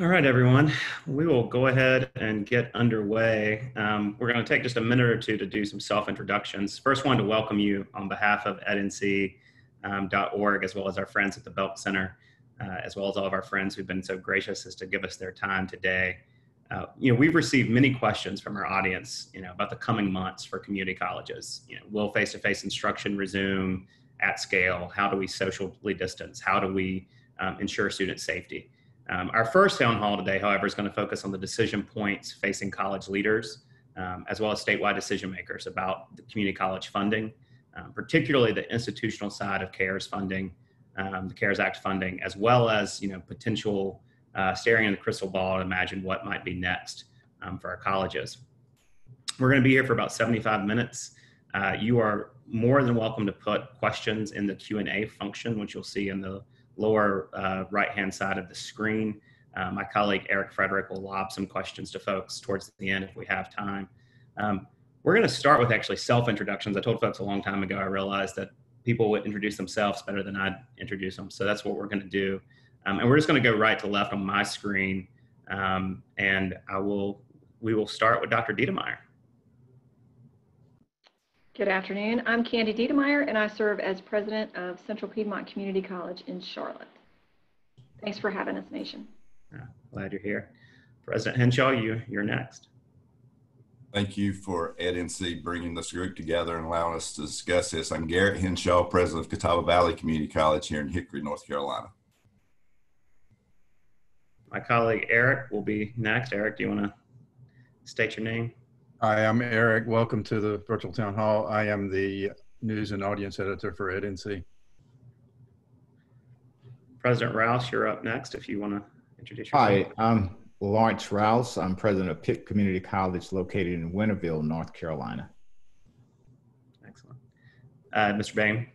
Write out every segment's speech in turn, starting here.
All right, everyone. We will go ahead and get underway. We're going to take just a minute or two to do some self-introductions. First, one to welcome you on behalf of EdNC.org, as well as our friends at the Belk Center, as well as all of our friends who've been so gracious as to give us their time today. We've received many questions from our audience, about the coming months for community colleges. Will face-to-face instruction resume at scale? How do we socially distance? How do we ensure student safety? Our first town hall today, however, is going to focus on the decision points facing college leaders, as well as statewide decision makers about the community college funding, particularly the institutional side of CARES funding, the CARES Act funding, as well as potential staring in the crystal ball and imagine what might be next for our colleges. We're going to be here for about 75 minutes. You are more than welcome to put questions in the Q&A function, which you'll see in the lower right-hand side of the screen. My colleague, Frederick, will lob some questions to folks towards the end if we have time. We're going to start with actually self-introductions. I told folks a long time ago, I realized that people would introduce themselves better than I'd introduce them. So that's what we're going to do. And we're just going to go right to left on my screen. And we will start with Dr. Deitemeyer. Good afternoon. I'm Kandi Deitemeyer, and I serve as president of Central Piedmont Community College in Charlotte. Thanks for having us, Nation. Glad you're here. President Hinshaw, you're next. Thank you for EdNC bringing this group together and allowing us to discuss this. I'm Garrett Hinshaw, president of Catawba Valley Community College here in Hickory, North Carolina. My colleague, Eric, will be next. Eric, do you want to state your name? Hi, I'm Eric. Welcome to the virtual town hall. I am the news and audience editor for EdNC. President Rouse, you're up next if you want to introduce yourself. Hi, I'm Lawrence Rouse. I'm president of Pitt Community College located in Winterville, North Carolina. Excellent. Mr. Baime.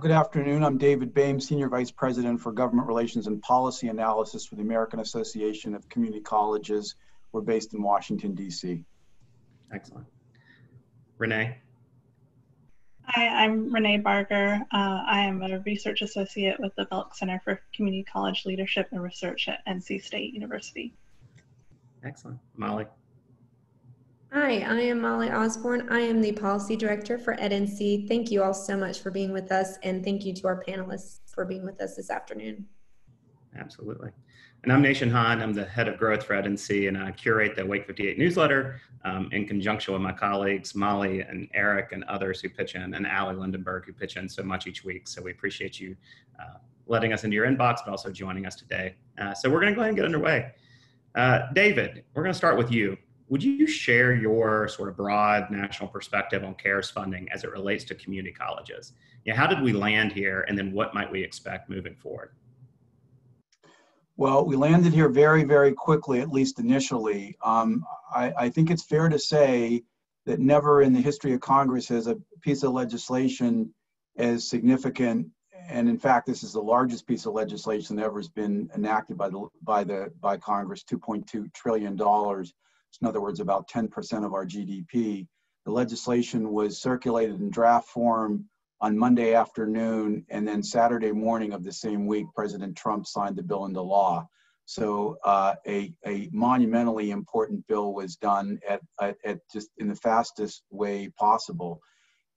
Good afternoon. I'm David Baime, Senior Vice President for Government Relations and Policy Analysis for the American Association of Community Colleges. We're based in Washington, D.C. Excellent. Renee. Hi, I'm Renee Barger. I am a research associate with the Belk Center for Community College Leadership and Research at NC State University. Excellent. Molly. Hi, I am Molly Osborne. I am the policy director for EdNC. Thank you all so much for being with us, and thank you to our panelists for being with us this afternoon. Absolutely. And I'm Nation Hahn. I'm the head of growth for EdNC, and I curate the Awake58 newsletter in conjunction with my colleagues, Molly and Eric and others who pitch in, and Allie Lindenberg, who pitch in so much each week. So we appreciate you letting us into your inbox, but also joining us today. So we're going to go ahead and get underway. David, we're going to start with you. Would you share your sort of broad national perspective on CARES funding as it relates to community colleges? How did we land here, and then what might we expect moving forward? Well, we landed here very, very quickly, at least initially. I think it's fair to say that never in the history of Congress has a piece of legislation as significant, and in fact, this is the largest piece of legislation that ever has been enacted by Congress, $2.2 trillion. In other words, about 10% of our GDP. The legislation was circulated in draft form on Monday afternoon, and then Saturday morning of the same week, President Trump signed the bill into law. So a monumentally important bill was done at just in the fastest way possible.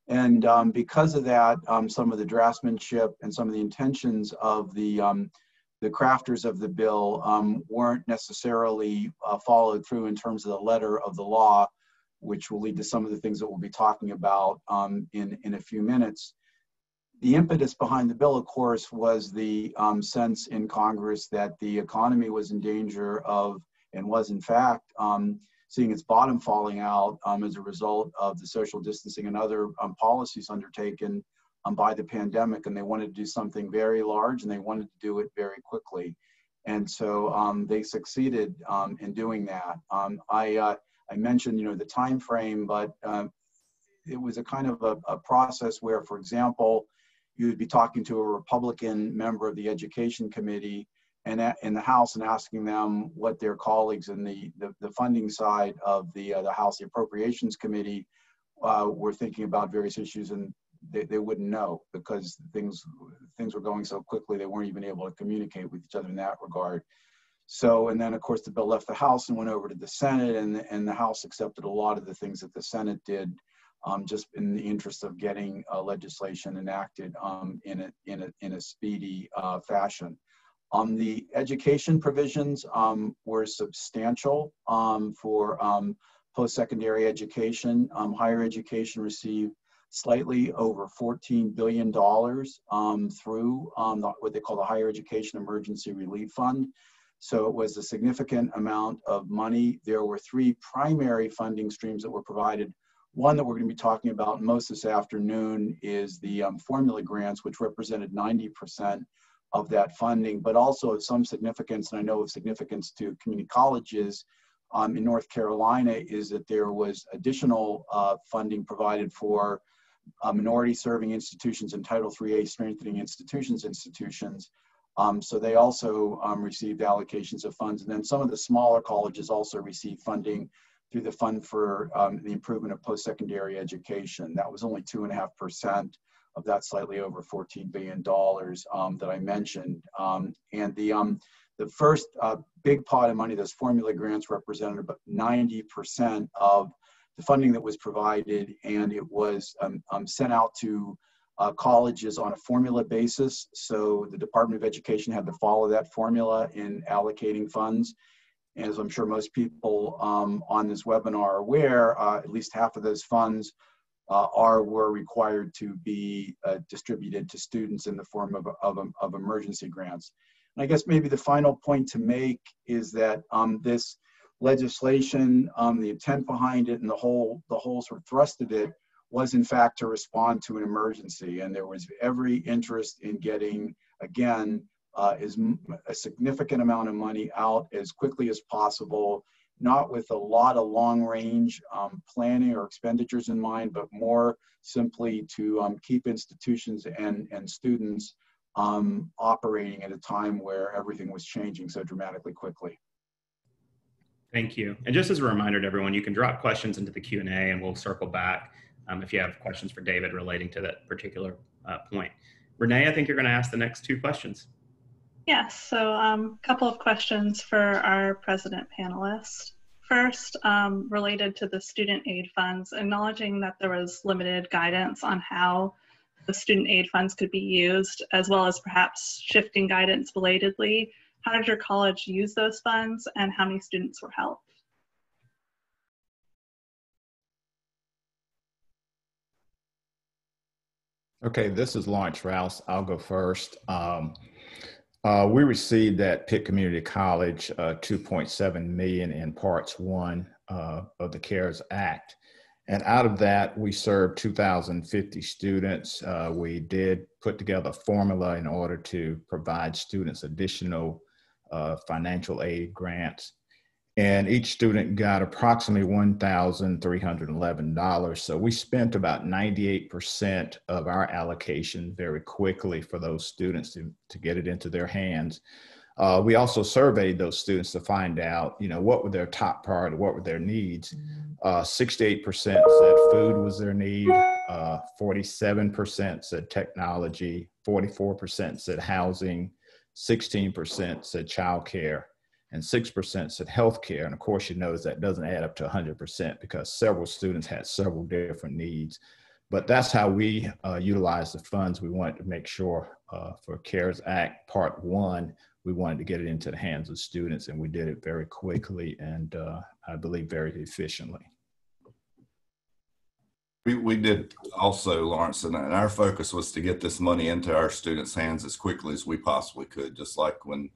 And because of that, some of the draftsmanship and some of the intentions of the crafters of the bill weren't necessarily followed through in terms of the letter of the law, which will lead to some of the things that we'll be talking about in a few minutes. The impetus behind the bill, of course, was the sense in Congress that the economy was in danger of, and was in fact, seeing its bottom falling out as a result of the social distancing and other policies undertaken by the pandemic. And they wanted to do something very large, and they wanted to do it very quickly. And so they succeeded in doing that. I mentioned, the time frame, but it was a kind of a process where, for example, you would be talking to a Republican member of the Education Committee and in the House and asking them what their colleagues in the funding side of the House Appropriations Committee were thinking about various issues, and they wouldn't know because things were going so quickly they weren't even able to communicate with each other in that regard. So, and then of course the bill left the House and went over to the Senate, and the House accepted a lot of the things that the Senate did, just in the interest of getting legislation enacted in a speedy fashion. The education provisions were substantial for post-secondary education. Higher education received slightly over $14 billion through what they call the Higher Education Emergency Relief Fund. So it was a significant amount of money. There were three primary funding streams that were provided. One that we're going to be talking about most this afternoon is the formula grants, which represented 90% of that funding, but also of some significance, and I know of significance to community colleges in North Carolina, is that there was additional funding provided for minority serving institutions and Title IIIA strengthening institutions. So they also received allocations of funds. And then some of the smaller colleges also received funding through the Fund for the Improvement of Post-Secondary Education. That was only 2.5% of that slightly over $14 billion that I mentioned. And the first big pot of money, those formula grants, represented about 90% of the funding that was provided, and it was sent out to colleges on a formula basis. So the Department of Education had to follow that formula in allocating funds. As I'm sure most people on this webinar are aware, at least half of those funds were required to be distributed to students in the form of emergency grants. And I guess maybe the final point to make is that this legislation, the intent behind it, and the whole sort of thrust of it was in fact to respond to an emergency. And there was every interest in getting, again, a significant amount of money out as quickly as possible, not with a lot of long range planning or expenditures in mind, but more simply to keep institutions and students operating at a time where everything was changing so dramatically quickly. Thank you. And just as a reminder to everyone, you can drop questions into the Q&A and we'll circle back if you have questions for David relating to that particular point. Renee, I think you're going to ask the next two questions. Yes, so a couple of questions for our president panelist. First, related to the student aid funds, acknowledging that there was limited guidance on how the student aid funds could be used, as well as perhaps shifting guidance belatedly. How did your college use those funds, and how many students were helped? Okay, this is Rouse. I'll go first. We received at Pitt Community College $2.7 million in Parts 1 of the CARES Act. And out of that, we served 2,050 students. We did put together a formula in order to provide students additional financial aid grants. And each student got approximately $1,311. So we spent about 98% of our allocation very quickly for those students to get it into their hands. We also surveyed those students to find out, what were their top priority, what were their needs. 68% said food was their need, 47% said technology, 44% said housing, 16% said childcare, and 6% said healthcare. And of course, that doesn't add up to 100% because several students had several different needs. But that's how we utilize the funds. We wanted to make sure for CARES Act Part 1, we wanted to get it into the hands of students, and we did it very quickly and I believe very efficiently. We did also, Lawrence, and our focus was to get this money into our students' hands as quickly as we possibly could, just like when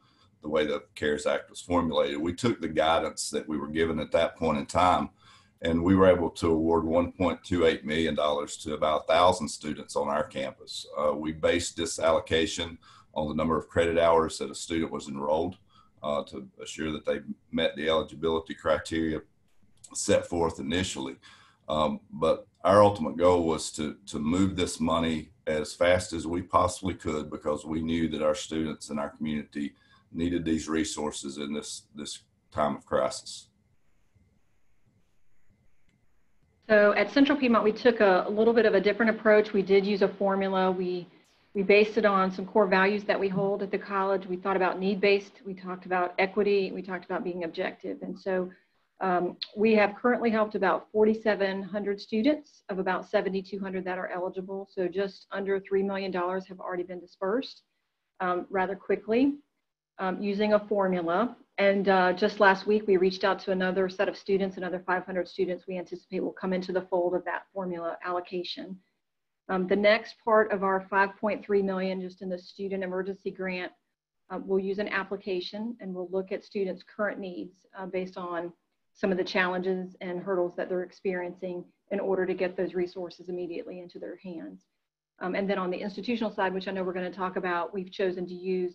the way the CARES Act was formulated. We took the guidance that we were given at that point in time, and we were able to award $1.28 million to about 1,000 students on our campus. We based this allocation on the number of credit hours that a student was enrolled to assure that they met the eligibility criteria set forth initially. But our ultimate goal was to move this money as fast as we possibly could because we knew that our students and our community needed these resources in this time of crisis. So at Central Piedmont, we took a little bit of a different approach. We did use a formula. We We based it on some core values that we hold at the college. We thought about need-based, we talked about equity, we talked about being objective. And so we have currently helped about 4,700 students of about 7,200 that are eligible. So just under $3 million have already been dispersed rather quickly using a formula. And just last week, we reached out to another set of students, another 500 students we anticipate will come into the fold of that formula allocation. The next part of our $5.3 million just in the student emergency grant, we'll use an application and we'll look at students' current needs based on some of the challenges and hurdles that they're experiencing in order to get those resources immediately into their hands. And then on the institutional side, which I know we're going to talk about, we've chosen to use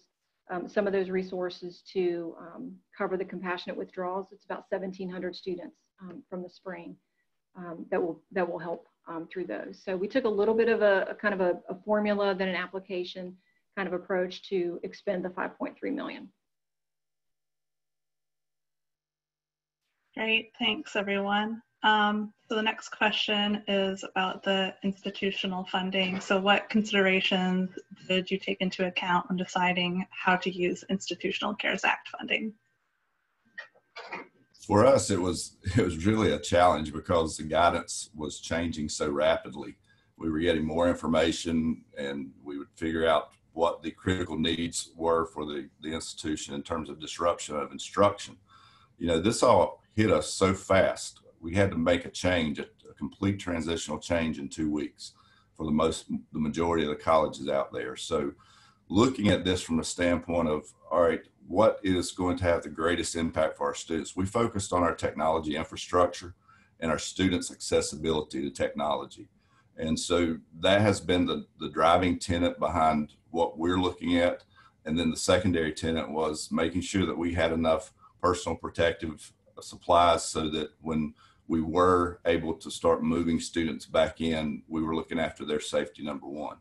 some of those resources to cover the compassionate withdrawals. It's about 1,700 students from the spring that will help through those. So we took a little bit of a kind of a formula, then an application kind of approach to expend the $5.3 million. Great, thanks everyone. So the next question is about the institutional funding. So what considerations did you take into account when deciding how to use Institutional CARES Act funding? For us, it was really a challenge because the guidance was changing so rapidly. We were getting more information and we would figure out what the critical needs were for the institution in terms of disruption of instruction. You know, this all hit us so fast. We had to make a change, a complete transitional change in 2 weeks for the majority of the colleges out there. So looking at this from the standpoint of, all right, what is going to have the greatest impact for our students? We focused on our technology infrastructure and our students' accessibility to technology. And so that has been the driving tenet behind what we're looking at. And then the secondary tenet was making sure that we had enough personal protective supplies so that when we were able to start moving students back in, we were looking after their safety, number one.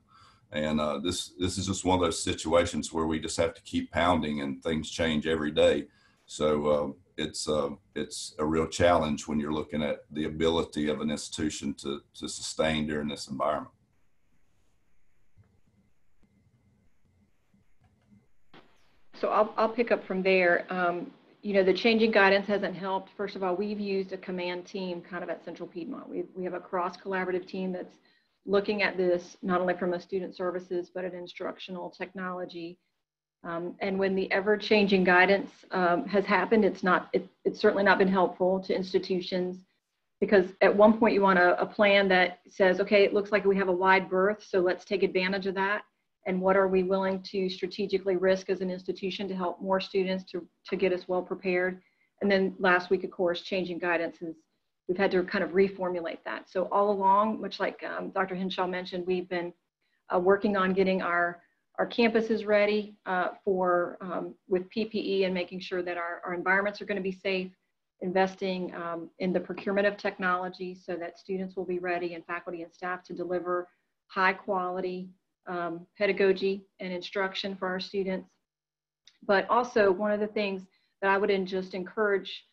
And this is just one of those situations where we just have to keep pounding and things change every day. So it's a real challenge when you're looking at the ability of an institution to sustain during this environment. So I'll pick up from there. You know, the changing guidance hasn't helped. First of all, we've used a command team kind of at Central Piedmont. We have a cross-collaborative team that's looking at this not only from a student services, but an instructional technology. And when the ever-changing guidance has happened, it's certainly not been helpful to institutions, because at one point you want a plan that says, okay, it looks like we have a wide berth, so let's take advantage of that. And what are we willing to strategically risk as an institution to help more students to get us well prepared? And then last week, of course, changing guidance is, we've had to kind of reformulate that. So all along, much like Dr. Hinshaw mentioned, we've been working on getting our campuses ready with PPE and making sure that our environments are going to be safe, investing in the procurement of technology so that students will be ready and faculty and staff to deliver high quality pedagogy and instruction for our students. But also one of the things that I would just encourage,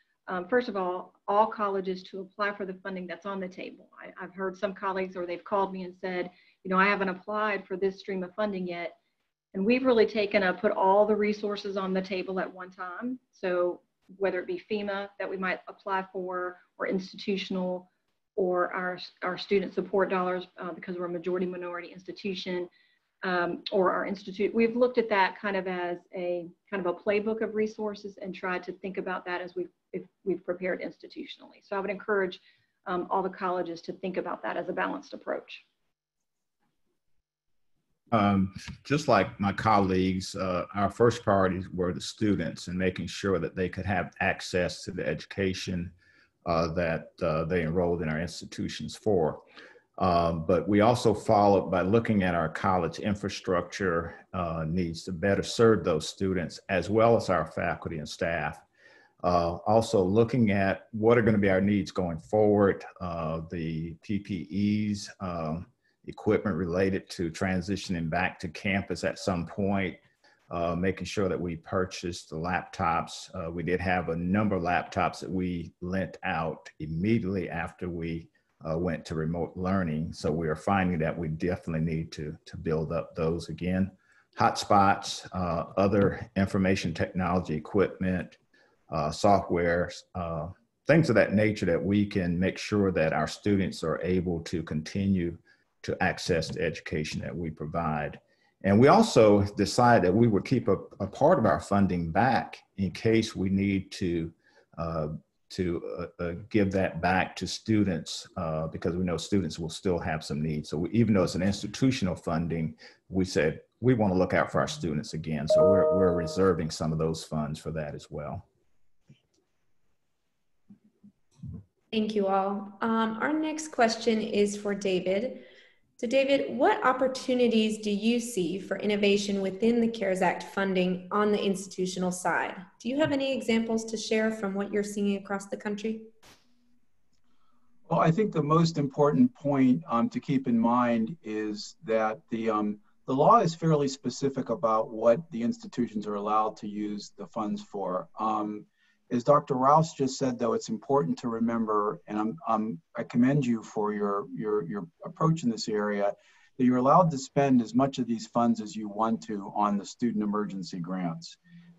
first of all colleges to apply for the funding that's on the table. I've heard some colleagues, or they've called me and said, you know, I haven't applied for this stream of funding yet. And we've really put all the resources on the table at one time. So whether it be FEMA that we might apply for, or institutional, or our student support dollars because we're a majority minority institution, or our institute, we've looked at that kind of as a playbook of resources and tried to think about that as we've prepared institutionally. So I would encourage all the colleges to think about that as a balanced approach. Just like my colleagues, our first priorities were the students and making sure that they could have access to the education that they enrolled in our institutions for. But we also followed by looking at our college infrastructure needs to better serve those students, as well as our faculty and staff. Also looking at what are going to be our needs going forward, the PPEs, equipment related to transitioning back to campus at some point, making sure that we purchased the laptops. We did have a number of laptops that we lent out immediately after we went to remote learning. So we are finding that we definitely need to build up those again. Hotspots, other information technology equipment, software, things of that nature that we can make sure that our students are able to continue to access the education that we provide. And we also decided that we would keep a part of our funding back in case we need to give that back to students, because we know students will still have some needs. So even though it's an institutional funding, we said we want to look out for our students again. So we're reserving some of those funds for that as well. Thank you all. Our next question is for David. So David, what opportunities do you see for innovation within the CARES Act funding on the institutional side? Do you have any examples to share from what you're seeing across the country? Well, I think the most important point to keep in mind is that the law is fairly specific about what the institutions are allowed to use the funds for. As Dr. Rouse just said, though, it's important to remember, and I commend you for your approach in this area, that you're allowed to spend as much of these funds as you want to on the student emergency grants.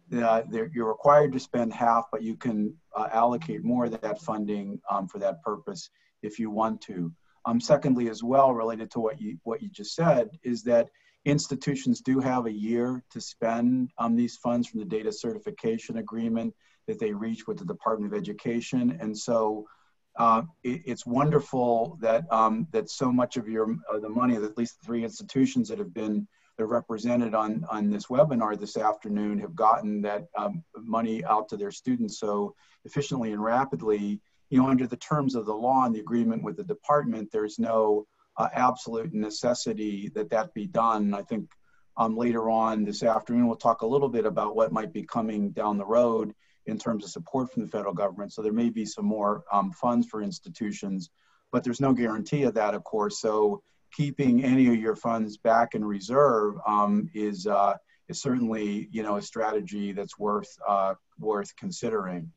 You're required to spend half, but you can allocate more of that funding for that purpose if you want to. Secondly, as well, related to what you just said, is that institutions do have a year to spend these funds from the data certification agreement that they reach with the Department of Education. And so it's wonderful that that so much of the money, at least the 3 institutions that have been represented on this webinar this afternoon, have gotten that money out to their students so efficiently and rapidly. You know, under the terms of the law and the agreement with the department, there's no absolute necessity that be done. I think later on this afternoon, we'll talk a little bit about what might be coming down the road in terms of support from the federal government. So there may be some more funds for institutions, but there's no guarantee of that, of course. So keeping any of your funds back in reserve is certainly, you know, a strategy that's worth considering.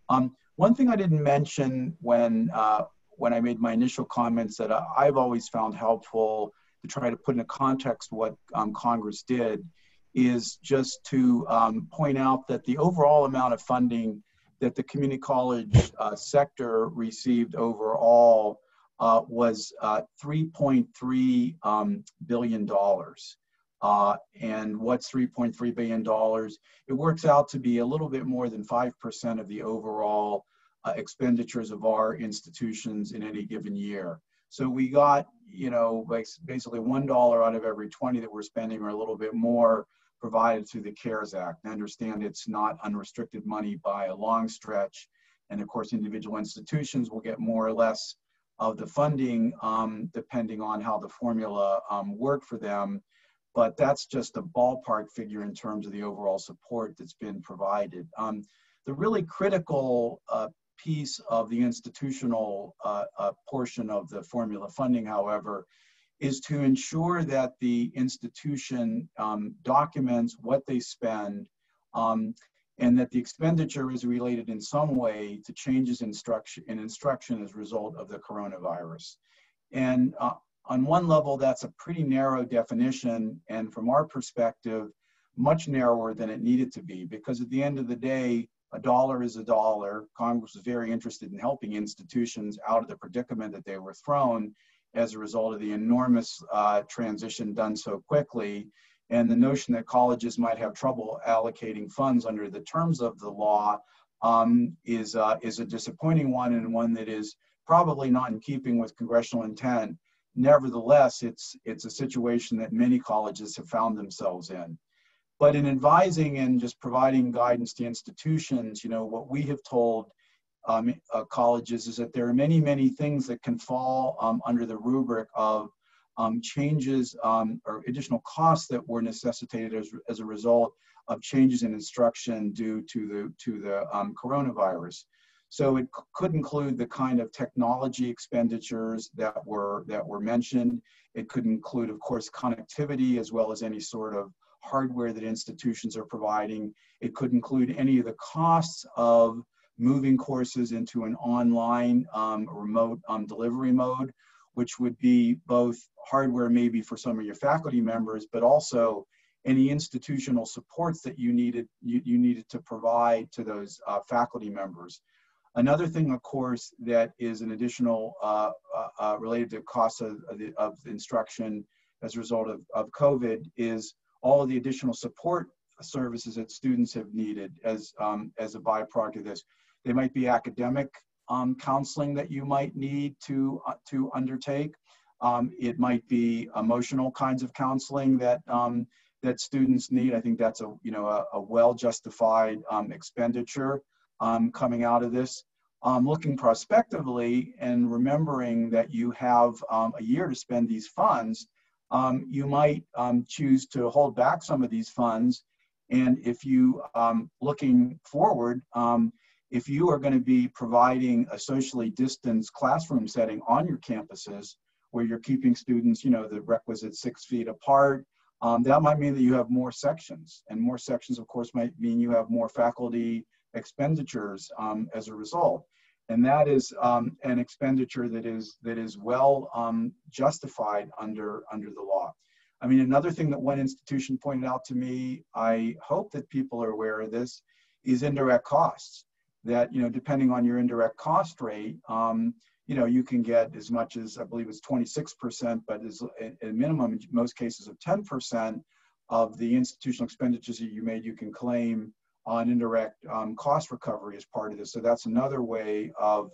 One thing I didn't mention when I made my initial comments that I've always found helpful to try to put into context what Congress did is just to point out that the overall amount of funding that the community college sector received overall was $3.3 billion. And what's $3.3 billion? It works out to be a little bit more than 5% of the overall expenditures of our institutions in any given year. So we got, you know, basically $1 out of every 20 that we're spending, or a little bit more, provided through the CARES Act. I understand it's not unrestricted money by a long stretch. And of course, individual institutions will get more or less of the funding depending on how the formula worked for them. But that's just a ballpark figure in terms of the overall support that's been provided. The really critical piece of the institutional portion of the formula funding, however, is to ensure that the institution documents what they spend and that the expenditure is related in some way to changes in instruction as a result of the coronavirus. And on one level, that's a pretty narrow definition, and from our perspective, much narrower than it needed to be, because at the end of the day, a dollar is a dollar. Congress was very interested in helping institutions out of the predicament that they were thrown as a result of the enormous transition done so quickly. And the notion that colleges might have trouble allocating funds under the terms of the law is a disappointing one, and one that is probably not in keeping with congressional intent. Nevertheless, it's a situation that many colleges have found themselves in. But in advising and just providing guidance to institutions, you know, what we have told colleges is that there are many, many things that can fall under the rubric of changes or additional costs that were necessitated as a result of changes in instruction due to the coronavirus. So it could include the kind of technology expenditures that were mentioned. It could include, of course, connectivity, as well as any sort of hardware that institutions are providing. It could include any of the costs of moving courses into an online remote delivery mode, which would be both hardware maybe for some of your faculty members, but also any institutional supports that you needed to provide to those faculty members. Another thing, of course, that is an additional related to costs of instruction as a result of COVID is all of the additional support services that students have needed as a byproduct of this. They might be academic counseling that you might need to undertake. It might be emotional kinds of counseling that that students need. I think that's a well justified expenditure coming out of this. Looking prospectively and remembering that you have a year to spend these funds, you might choose to hold back some of these funds. And if you, looking forward, if you are going to be providing a socially distanced classroom setting on your campuses where you're keeping students, the requisite 6 feet apart, that might mean that you have more sections. And more sections, of course, might mean you have more faculty expenditures as a result. And that is an expenditure that is well justified under the law. I mean, another thing that one institution pointed out to me, I hope that people are aware of this, is indirect costs. That, depending on your indirect cost rate, you can get as much as, I believe it's 26%, but is a minimum in most cases of 10% of the institutional expenditures that you made, you can claim on indirect cost recovery as part of this. So that's another way of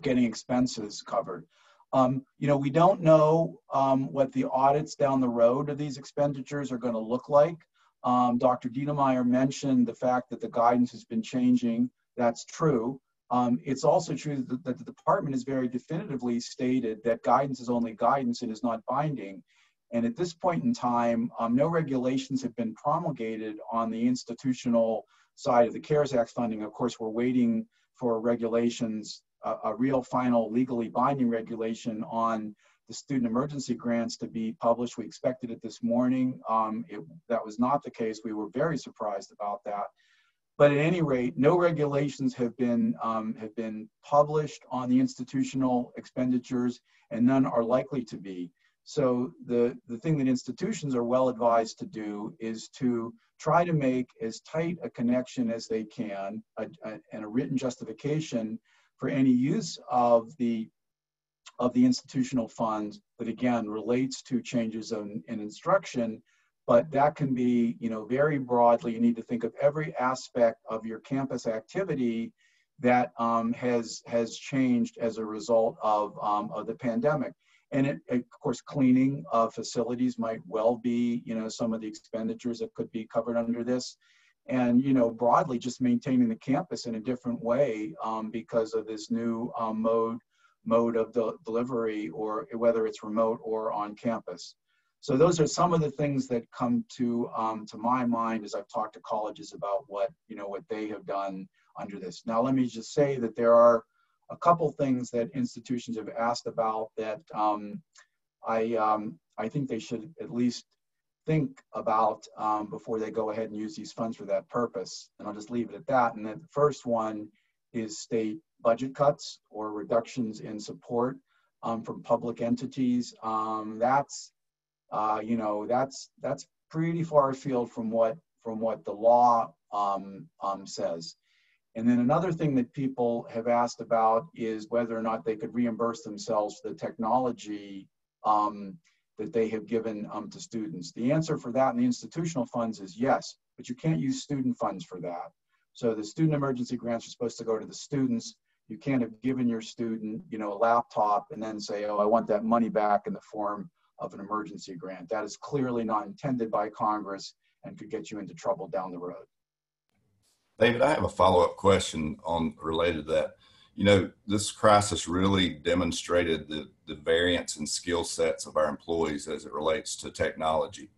getting expenses covered. We don't know what the audits down the road of these expenditures are going to look like. Dr. Deitemeyer mentioned the fact that the guidance has been changing. That's true. It's also true that the department has very definitively stated that guidance is only guidance and is not binding. And at this point in time, no regulations have been promulgated on the institutional side of the CARES Act funding. Of course, we're waiting for regulations, a real final legally binding regulation on the student emergency grants to be published. We expected it this morning. That was not the case. We were very surprised about that. But at any rate, no regulations have been published on the institutional expenditures, and none are likely to be. So the thing that institutions are well advised to do is to try to make as tight a connection as they can and a written justification for any use of the institutional funds that, again, relates to changes in instruction. But that can be, very broadly. You need to think of every aspect of your campus activity that has changed as a result of the pandemic. And of course, cleaning of facilities might well be, some of the expenditures that could be covered under this. And, broadly, just maintaining the campus in a different way because of this new mode of delivery, or whether it's remote or on campus. So those are some of the things that come to my mind as I've talked to colleges about what they have done under this. Now, let me just say that there are a couple things that institutions have asked about that I think they should at least think about before they go ahead and use these funds for that purpose. And I'll just leave it at that. And then the first one is state budget cuts or reductions in support from public entities. That's pretty far afield from what the law says. And then another thing that people have asked about is whether or not they could reimburse themselves for the technology that they have given to students. The answer for that in the institutional funds is yes, but you can't use student funds for that. So the student emergency grants are supposed to go to the students. You can't have given your student, a laptop and then say, oh, I want that money back in the form of an emergency grant. That is clearly not intended by Congress and could get you into trouble down the road. David, I have a follow-up question related to that. This crisis really demonstrated the variance in skill sets of our employees as it relates to technology,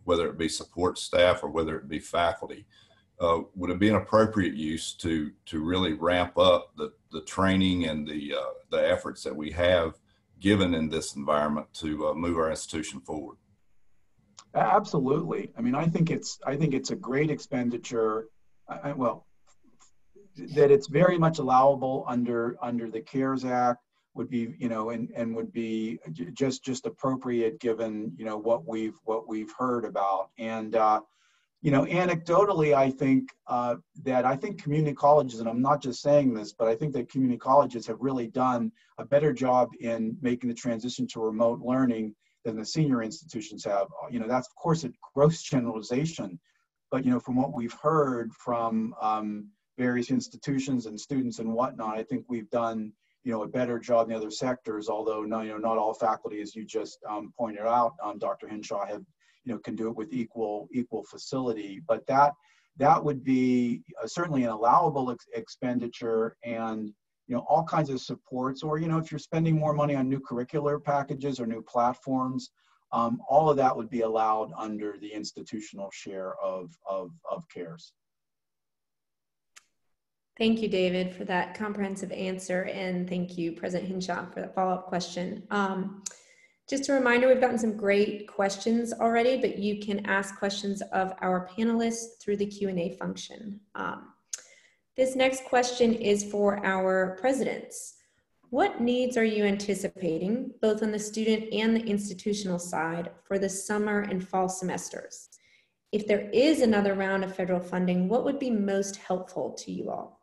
whether it be support staff or whether it be faculty. Would it be an appropriate use to really ramp up the training and the efforts that we have given in this environment to move our institution forward? Absolutely. I mean, I think it's a great expenditure. that it's very much allowable under the CARES Act would be, and would be just appropriate given, what we've heard about. And, anecdotally, I think I think community colleges, and I'm not just saying this, but I think that community colleges have really done a better job in making the transition to remote learning than the senior institutions have. That's of course a gross generalization, but from what we've heard from various institutions and students and whatnot, I think we've done a better job in the other sectors. Although not all faculty, as you just pointed out, Dr. Hinshaw, have can do it with equal facility. But that would be certainly an allowable expenditure, and all kinds of supports. Or if you're spending more money on new curricular packages or new platforms, all of that would be allowed under the institutional share of CARES. Thank you, David, for that comprehensive answer, and thank you, President Hinshaw, for that follow-up question. Just a reminder, we've gotten some great questions already, but you can ask questions of our panelists through the Q&A function. This next question is for our presidents. What needs are you anticipating, both on the student and the institutional side, for the summer and fall semesters? If there is another round of federal funding, what would be most helpful to you all?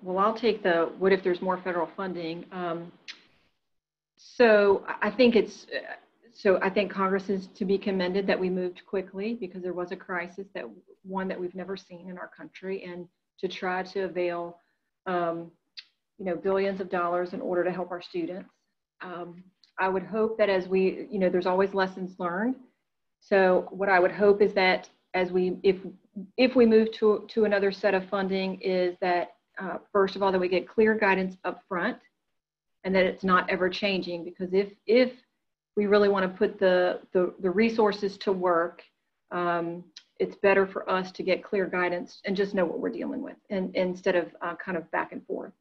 Well, I'll take the what if there's more federal funding. So I think Congress is to be commended that we moved quickly, because there was a crisis, one that we've never seen in our country, and to try to avail billions of dollars in order to help our students. I would hope that as we, there's always lessons learned. So what I would hope is that if we move to another set of funding, is that first of all, that we get clear guidance up front, and that it's not ever changing. Because if we really want to put the resources to work, it's better for us to get clear guidance and just know what we're dealing with, and instead of kind of back and forth.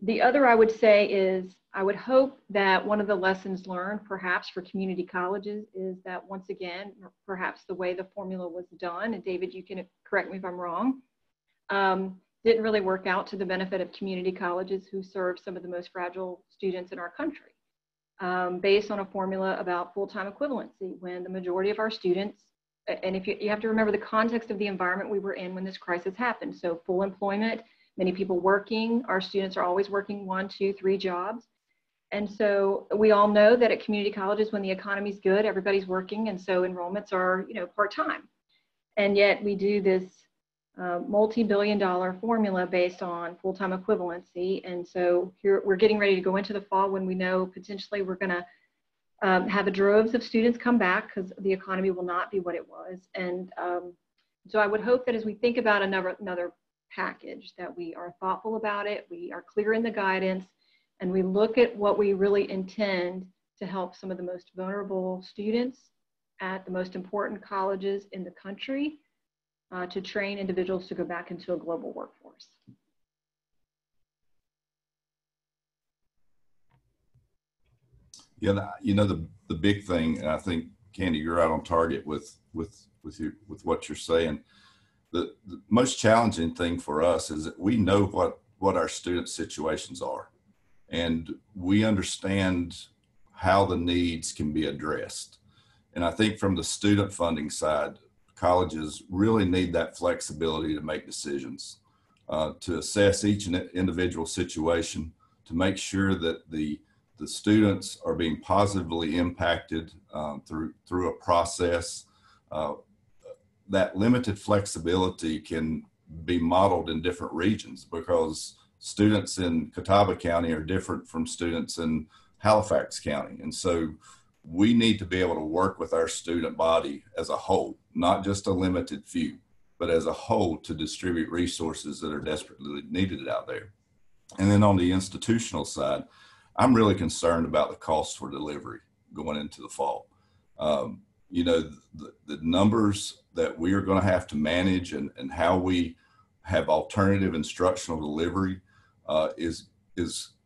The other I would say is, I would hope that one of the lessons learned perhaps for community colleges is that, once again, perhaps the way the formula was done, and David, you can correct me if I'm wrong, didn't really work out to the benefit of community colleges who serve some of the most fragile students in our country, based on a formula about full-time equivalency, when the majority of our students, and if you have to remember the context of the environment we were in when this crisis happened. So full employment, many people working, our students are always working 1, 2, 3 jobs. And so we all know that at community colleges, when the economy's good, everybody's working, and so enrollments are part-time. And yet we do this multi-billion-dollar formula based on full-time equivalency. And so here we're getting ready to go into the fall, when we know potentially we're going to have a droves of students come back, because the economy will not be what it was. And so I would hope that as we think about another package, that we are thoughtful about it, we are clear in the guidance, and we look at what we really intend to help some of the most vulnerable students at the most important colleges in the country, to train individuals to go back into a global workforce. Yeah, the big thing, and I think, Kandi, you're right on target with what you're saying. The most challenging thing for us is that we know what our student situations are, and we understand how the needs can be addressed. And I think from the student funding side, colleges really need that flexibility to make decisions, to assess each individual situation, to make sure that the students are being positively impacted through a process. That limited flexibility can be modeled in different regions, because students in Catawba County are different from students in Halifax County. And so we need to be able to work with our student body as a whole, not just a limited few, but as a whole, to distribute resources that are desperately needed out there. And then on the institutional side, I'm really concerned about the cost for delivery going into the fall. The numbers that we are going to have to manage, and how we have alternative instructional delivery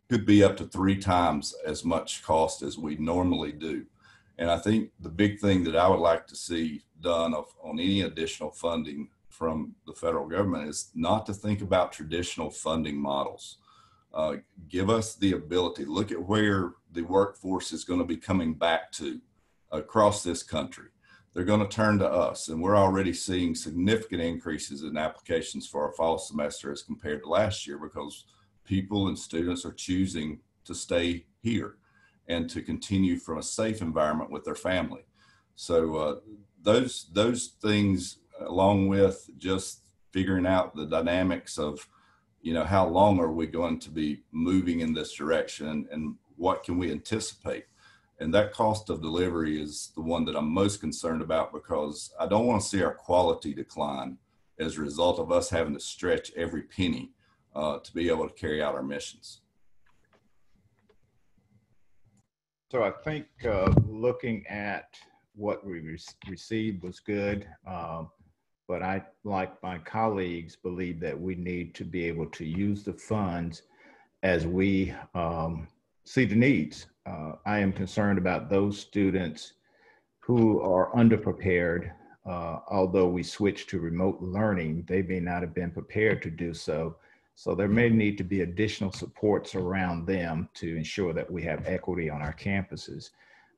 could be up to 3 times as much cost as we normally do. And I think the big thing that I would like to see done on any additional funding from the federal government is not to think about traditional funding models. Give us the ability, look at where the workforce is going to be coming back to across this country. They're going to turn to us, and we're already seeing significant increases in applications for our fall semester as compared to last year, because people and students are choosing to stay here and to continue from a safe environment with their family. So those things, along with just figuring out the dynamics of, you know, how long are we going to be moving in this direction, and what can we anticipate? And that cost of delivery is the one that I'm most concerned about, because I don't want to see our quality decline as a result of us having to stretch every penny to be able to carry out our missions. So I think looking at what we received was good, but I, like my colleagues, believe that we need to be able to use the funds as we see the needs. I am concerned about those students who are underprepared. Although we switched to remote learning, they may not have been prepared to do so. So there may need to be additional supports around them to ensure that we have equity on our campuses.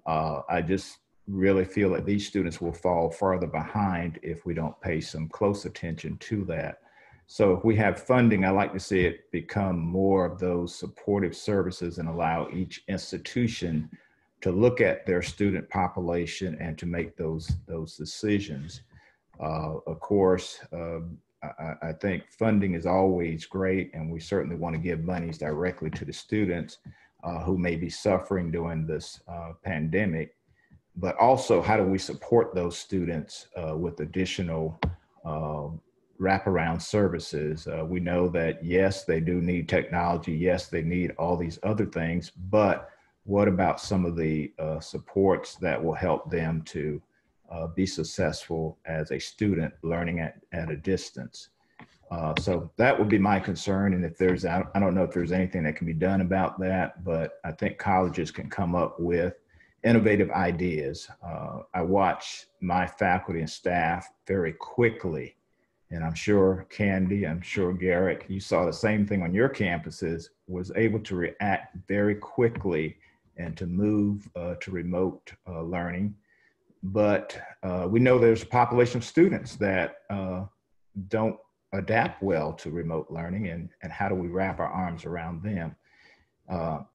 I just really feel that these students will fall farther behind if we don't pay some close attention to that. So if we have funding, I like to see it become more of those supportive services and allow each institution to look at their student population and to make those decisions. Of course, I think funding is always great, and we certainly want to give monies directly to the students who may be suffering during this pandemic. But also, how do we support those students with additional wraparound services? We know that, yes, they do need technology. Yes, they need all these other things, but what about some of the supports that will help them to be successful as a student learning at a distance? So that would be my concern. And if there's, I don't know if there's anything that can be done about that, but I think colleges can come up with innovative ideas. I watch my faculty and staff very quickly, and I'm sure Kandi, I'm sure Garrett, you saw the same thing on your campuses, was able to react very quickly and to move to remote learning. But we know there's a population of students that don't adapt well to remote learning, and how do we wrap our arms around them?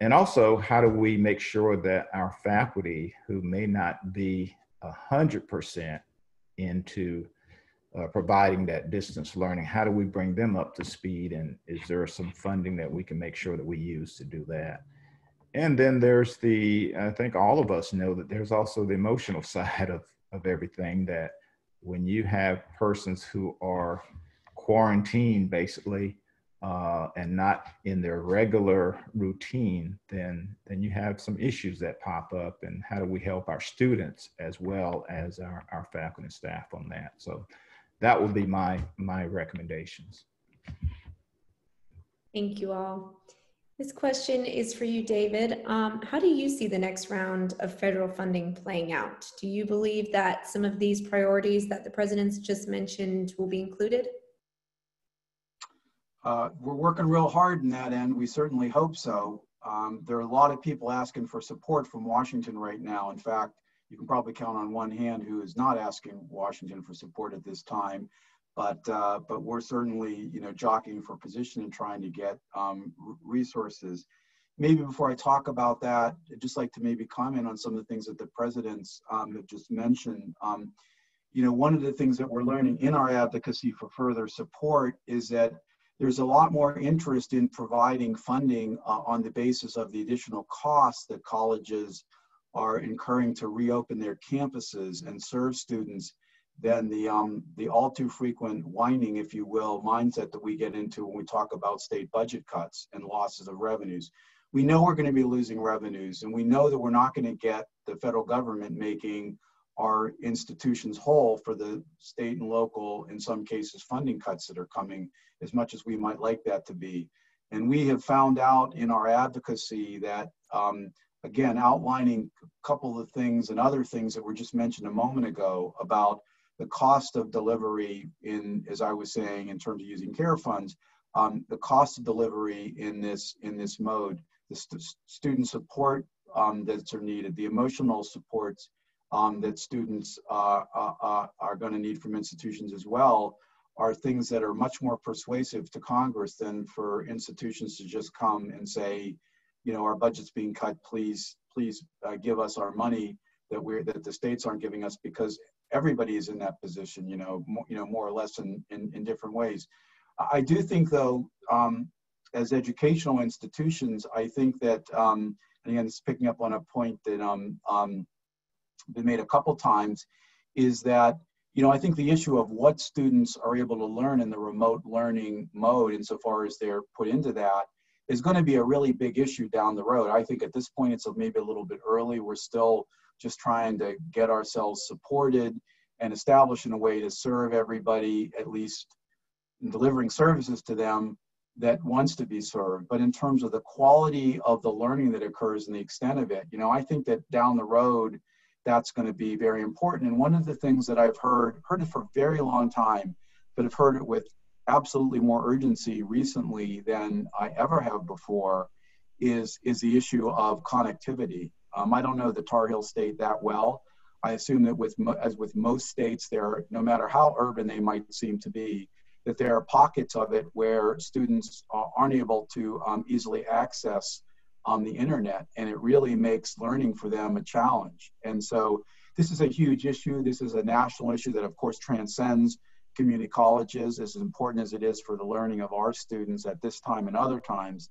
And also, how do we make sure that our faculty who may not be 100% into providing that distance learning, how do we bring them up to speed? And is there some funding that we can make sure that we use to do that? And then there's I think all of us know that there's also the emotional side of everything, that when you have persons who are quarantined basically and not in their regular routine, then you have some issues that pop up. And how do we help our students as well as our faculty and staff on that? So that would be my recommendations. Thank you all. This question is for you, David. How do you see the next round of federal funding playing out? Do you believe that some of these priorities that the president's just mentioned will be included? We're working real hard in that end. We certainly hope so. There are a lot of people asking for support from Washington right now. In fact, you can probably count on one hand who is not asking Washington for support at this time. But we're certainly, jockeying for position and trying to get resources. Maybe before I talk about that, I'd just like to maybe comment on some of the things that the presidents have just mentioned. One of the things that we're learning in our advocacy for further support is that there's a lot more interest in providing funding on the basis of the additional costs that colleges are incurring to reopen their campuses and serve students than the all too frequent whining, if you will, mindset that we get into when we talk about state budget cuts and losses of revenues. We know we're going to be losing revenues, and we know that we're not going to get the federal government making our institutions whole for the state and local, in some cases, funding cuts that are coming, as much as we might like that to be. And we have found out in our advocacy that again, outlining a couple of things and other things that were just mentioned a moment ago about the cost of delivery in, as I was saying, in terms of using care funds, the cost of delivery in this mode, the student support that's are needed, the emotional supports that students are going to need from institutions as well, are things that are much more persuasive to Congress than for institutions to just come and say, you know, our budget's being cut, please give us our money that the states aren't giving us, because everybody is in that position, more or less in different ways. I do think, though, as educational institutions, I think that, and again, it's picking up on a point that been made a couple times, is that, I think the issue of what students are able to learn in the remote learning mode, insofar as they're put into that, is going to be a really big issue down the road. I think at this point, it's maybe a little bit early. We're still just trying to get ourselves supported and establish in a way to serve everybody, at least in delivering services to them that wants to be served. But in terms of the quality of the learning that occurs and the extent of it, I think that down the road, that's going to be very important. And one of the things that I've heard it for a very long time, but I've heard it with absolutely more urgency recently than I ever have before, is the issue of connectivity. I don't know the Tar Heel State that well. I assume that as with most states, no matter how urban they might seem to be, that there are pockets of it where students aren't able to easily access the internet, and it really makes learning for them a challenge. And so this is a huge issue. This is a national issue that, of course, transcends community colleges, as important as it is for the learning of our students at this time and other times.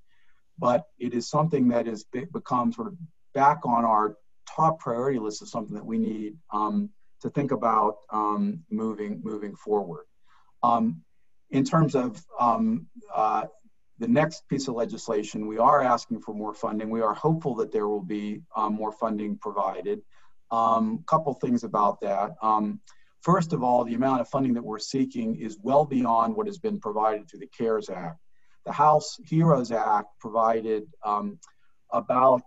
But it is something that has become sort of back on our top priority list of something that we need to think about moving forward. In terms of the next piece of legislation, we are asking for more funding. We are hopeful that there will be more funding provided. Couple things about that. First of all, the amount of funding that we're seeking is well beyond what has been provided through the CARES Act. The House HEROES Act provided about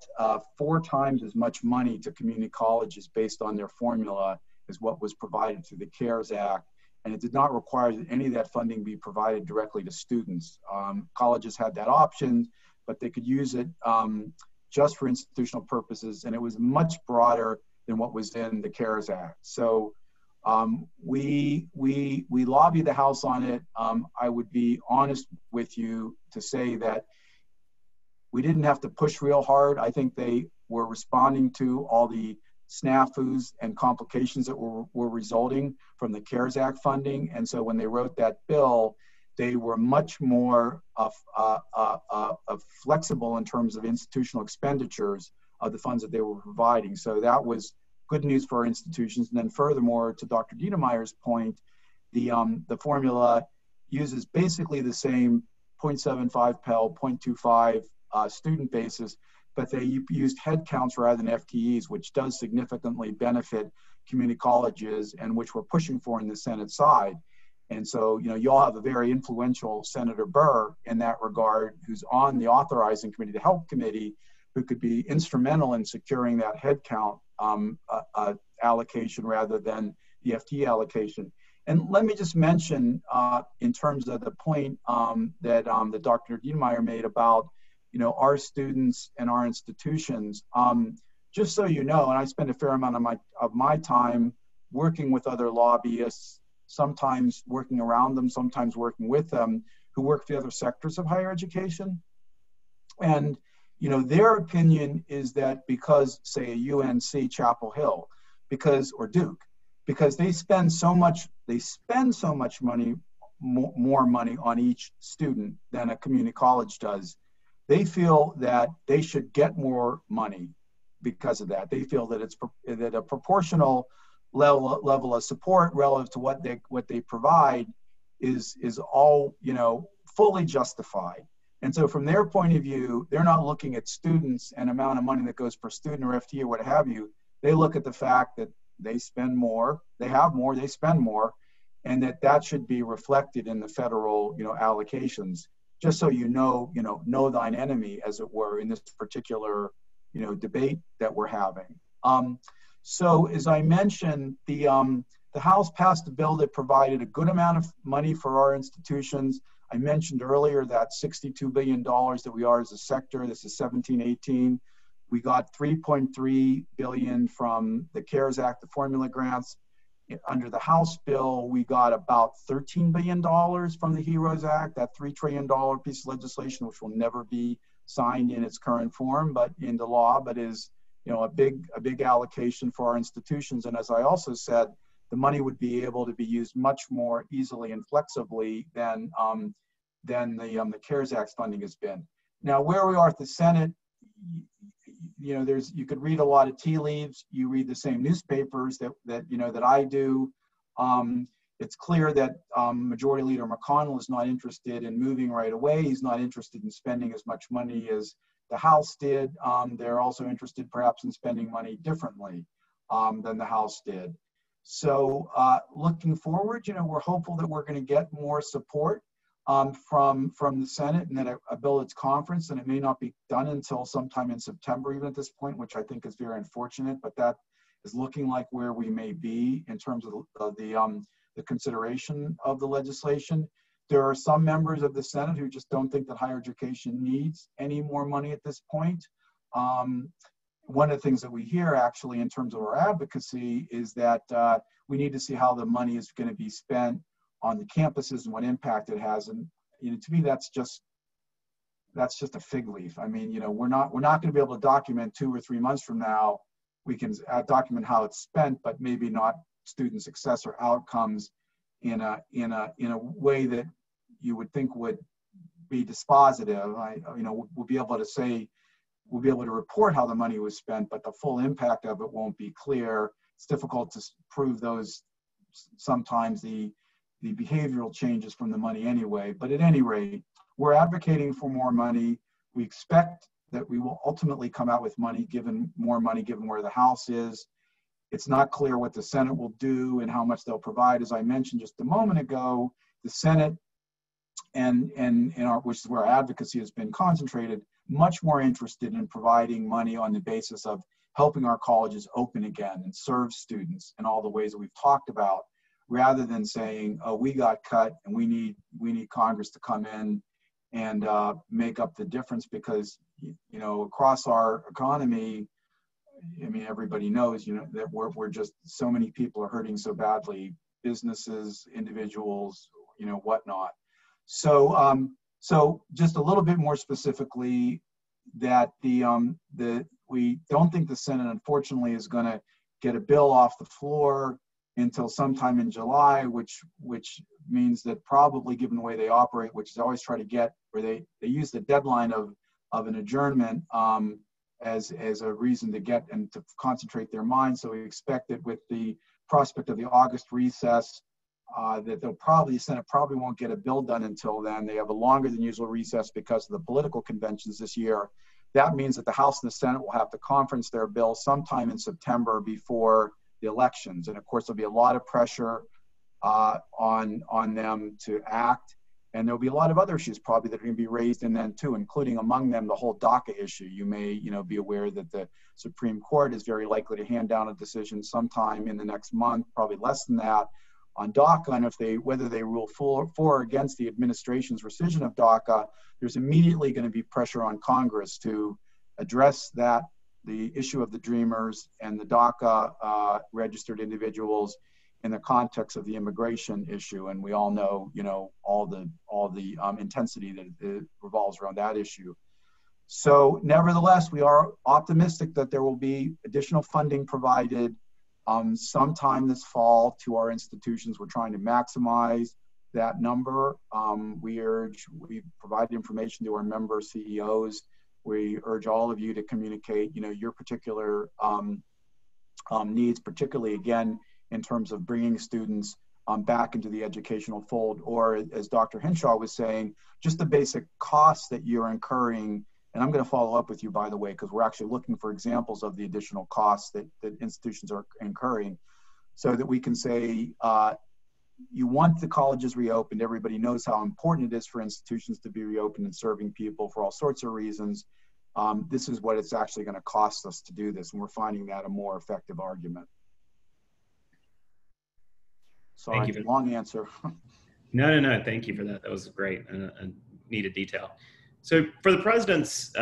4 times as much money to community colleges based on their formula as what was provided through the CARES Act. And it did not require that any of that funding be provided directly to students. Colleges had that option, but they could use it just for institutional purposes, and it was much broader than what was in the CARES Act. So we lobbied the House on it. I would be honest with you to say that we didn't have to push real hard. I think they were responding to all the snafus and complications that were resulting from the CARES Act funding. And so when they wrote that bill, they were much more flexible in terms of institutional expenditures of the funds that they were providing. So that was good news for our institutions. And then furthermore, to Dr. Deitemeyer's point, the formula uses basically the same 0.75 Pell, 0.25 student basis, but they used head counts rather than FTEs, which does significantly benefit community colleges and which we're pushing for in the Senate side. And so, you all have a very influential Senator Burr in that regard, who's on the authorizing committee, the help committee, who could be instrumental in securing that head count allocation rather than the FTE allocation. And let me just mention, in terms of the point that Dr. Deitemeyer made about our students and our institutions, just so you know, and I spend a fair amount of my time working with other lobbyists, sometimes working around them, sometimes working with them, who work for the other sectors of higher education. And their opinion is that because, say, a UNC Chapel Hill, or Duke, because they spend so much money, more money on each student than a community college does, they feel that they should get more money because of that. They feel that that a proportional level of support relative to what they provide is all fully justified. And so from their point of view, they're not looking at students and amount of money that goes per student or FTE or what have you. They look at the fact that they spend more, they have more, they spend more, and that should be reflected in the federal allocations. Just so know thine enemy, as it were, in this particular debate that we're having. So as I mentioned, the House passed a bill that provided a good amount of money for our institutions. I mentioned earlier that $62 billion that we are as a sector. This is 17-18. We got $3.3 billion from the CARES Act, the formula grants. Under the House bill, we got about $13 billion from the HEROES Act, that $3 trillion piece of legislation, which will never be signed in its current form, but into law, but is a big allocation for our institutions. And as I also said, the money would be able to be used much more easily and flexibly than the CARES Act funding has been. Now, where we are at the Senate, you could read a lot of tea leaves. You read the same newspapers that I do. It's clear that Majority Leader McConnell is not interested in moving right away. He's not interested in spending as much money as the House did. They're also interested perhaps in spending money differently than the House did. So looking forward, we're hopeful that we're going to get more support from the Senate, and that a bill its conference, and it may not be done until sometime in September even at this point, which I think is very unfortunate, but that is looking like where we may be in terms of the consideration of the legislation. There are some members of the Senate who just don't think that higher education needs any more money at this point. One of the things that we hear actually in terms of our advocacy is that we need to see how the money is going to be spent on the campuses and what impact it has. And to me, that's just a fig leaf. I mean, we're not going to be able to document 2 or 3 months from now. We can document how it's spent, but maybe not student success or outcomes in a way that you would think would be dispositive. We'll be able to say, we'll be able to report how the money was spent, but the full impact of it won't be clear. It's difficult to prove those, sometimes the behavioral changes from the money anyway. But at any rate, we're advocating for more money. We expect that we will ultimately come out with more money given where the House is. It's not clear what the Senate will do and how much they'll provide. As I mentioned just a moment ago, the Senate which is where our advocacy has been concentrated, much more interested in providing money on the basis of helping our colleges open again and serve students in all the ways that we've talked about, rather than saying, oh, we got cut and we need Congress to come in and make up the difference, because across our economy, I mean, everybody knows that we're just, so many people are hurting so badly, businesses, individuals, whatnot. So just a little bit more specifically, that we don't think the Senate, unfortunately, is going to get a bill off the floor until sometime in July, which means that probably, given the way they operate, which is always try to get, where they use the deadline of an adjournment as a reason to get and to concentrate their minds. So we expect that with the prospect of the August recess, that the Senate probably won't get a bill done until then. They have a longer than usual recess because of the political conventions this year. That means that the House and the Senate will have to conference their bill sometime in September before the elections. And of course, there'll be a lot of pressure on them to act. And there'll be a lot of other issues probably that are going to be raised in then too, including among them the whole DACA issue. You may be aware that the Supreme Court is very likely to hand down a decision sometime in the next month, probably less than that, on DACA. And whether they rule for or against the administration's rescission of DACA, there's immediately going to be pressure on Congress to address the issue of the Dreamers and the DACA registered individuals in the context of the immigration issue. And we all know, all the intensity that revolves around that issue. So nevertheless, we are optimistic that there will be additional funding provided sometime this fall to our institutions. We're trying to maximize that number. We provide information to our member CEOs. We urge all of you to communicate, your particular needs, particularly again, in terms of bringing students back into the educational fold, or as Dr. Hinshaw was saying, just the basic costs that you're incurring. And I'm going to follow up with you, by the way, because we're actually looking for examples of the additional costs that institutions are incurring, so that we can say, you want the colleges reopened. Everybody knows how important it is for institutions to be reopened and serving people for all sorts of reasons. this is what it's actually going to cost us to do this. And we're finding that a more effective argument. Sorry, long answer. No. Thank you for that. That was great and needed detail. So for the presidents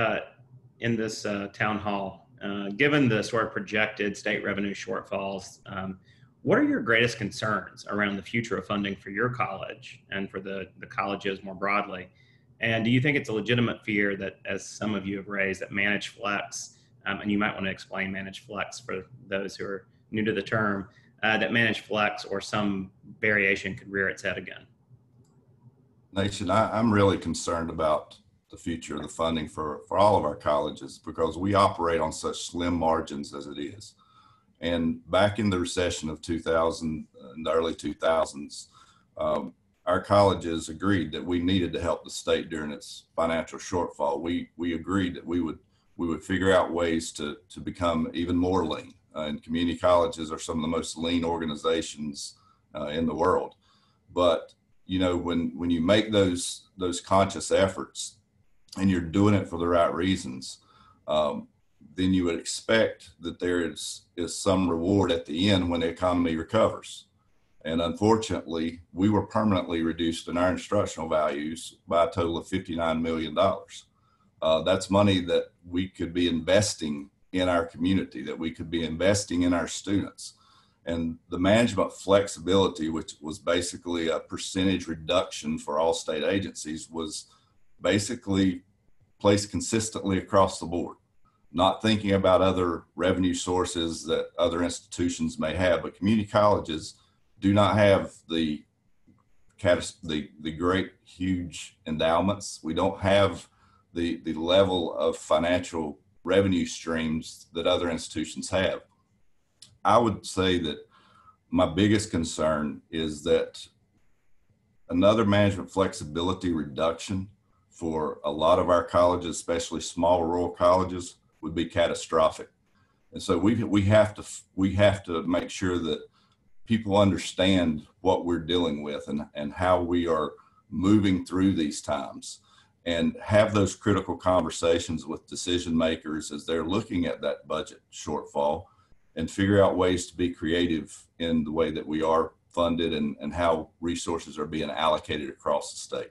in this town hall, given the sort of projected state revenue shortfalls, what are your greatest concerns around the future of funding for your college and for the colleges more broadly? And do you think it's a legitimate fear that, as some of you have raised, that managed flex, and you might want to explain managed flex for those who are new to the term, that managed flex or some variation could rear its head again? Nation, I'm really concerned about the future of the funding for all of our colleges because we operate on such slim margins as it is. And back in the recession of 2000, in the early 2000s, our colleges agreed that we needed to help the state during its financial shortfall. We agreed that we would figure out ways to become even more lean. And community colleges are some of the most lean organizations in the world. But you know, when you make those conscious efforts and you're doing it for the right reasons, then you would expect that there is some reward at the end when the economy recovers. And unfortunately, we were permanently reduced in our instructional values by a total of $59 million. That's money that we could be investing in our community, that we could be investing in our students. And the management flexibility, which was basically a percentage reduction for all state agencies, was basically placed consistently across the board, not thinking about other revenue sources that other institutions may have. But community colleges do not have the great, huge endowments. We don't have the level of financial revenue streams that other institutions have. I would say that my biggest concern is that another management flexibility reduction for a lot of our colleges, especially small rural colleges, would be catastrophic. And so we have to make sure that people understand what we're dealing with and how we are moving through these times, and have those critical conversations with decision makers as they're looking at that budget shortfall, and figure out ways to be creative in the way that we are funded and how resources are being allocated across the state.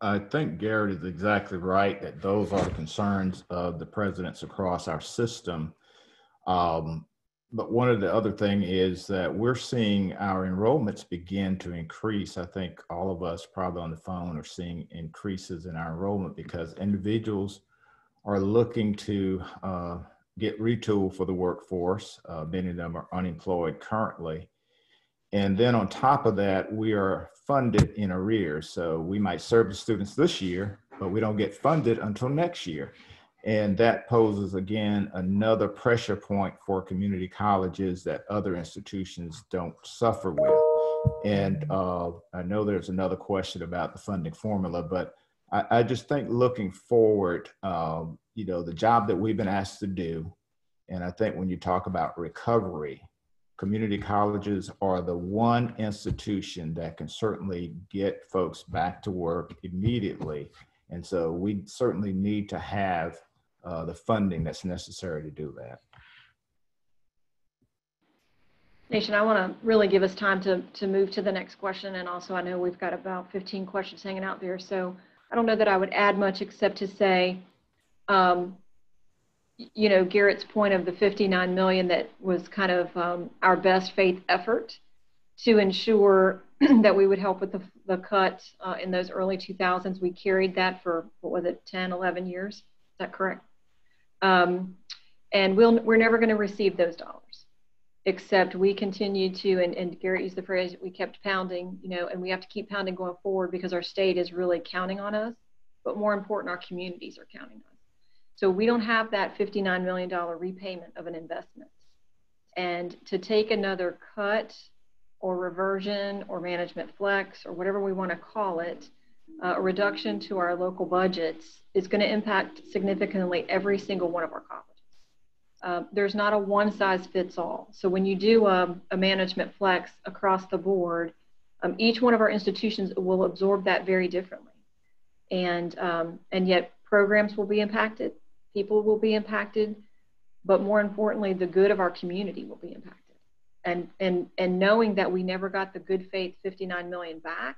I think Garrett is exactly right that those are the concerns of the presidents across our system. But one of the other thing is that we're seeing our enrollments begin to increase. I think all of us probably on the phone are seeing increases in our enrollment because individuals are looking to get retooled for the workforce. Many of them are unemployed currently. And then on top of that, we are funded in arrears. So we might serve the students this year, but we don't get funded until next year. And that poses, again, another pressure point for community colleges that other institutions don't suffer with. And I know there's another question about the funding formula, but I just think looking forward, you know, the job that we've been asked to do, and I think when you talk about recovery, community colleges are the one institution that can certainly get folks back to work immediately. And so we certainly need to have the funding that's necessary to do that. Nation, I want to really give us time to move to the next question. And also I know we've got about 15 questions hanging out there. So I don't know that I would add much except to say, you know, Garrett's point of the $59 million that was kind of our best faith effort to ensure that we would help with the cut in those early 2000s. We carried that for, what was it, 10, 11 years? Is that correct? And we're never going to receive those dollars, except we continue to, and Garrett used the phrase, we kept pounding, you know, and we have to keep pounding going forward because our state is really counting on us, but more important, our communities are counting on us. So we don't have that $59 million repayment of an investment. And to take another cut or reversion or management flex or whatever we want to call it, a reduction to our local budgets is going to impact significantly every single one of our colleges. There's not a one size fits all. So when you do a management flex across the board, Each one of our institutions will absorb that very differently. And yet programs will be impacted, people will be impacted, but more importantly, the good of our community will be impacted. And knowing that we never got the good faith 59 million back,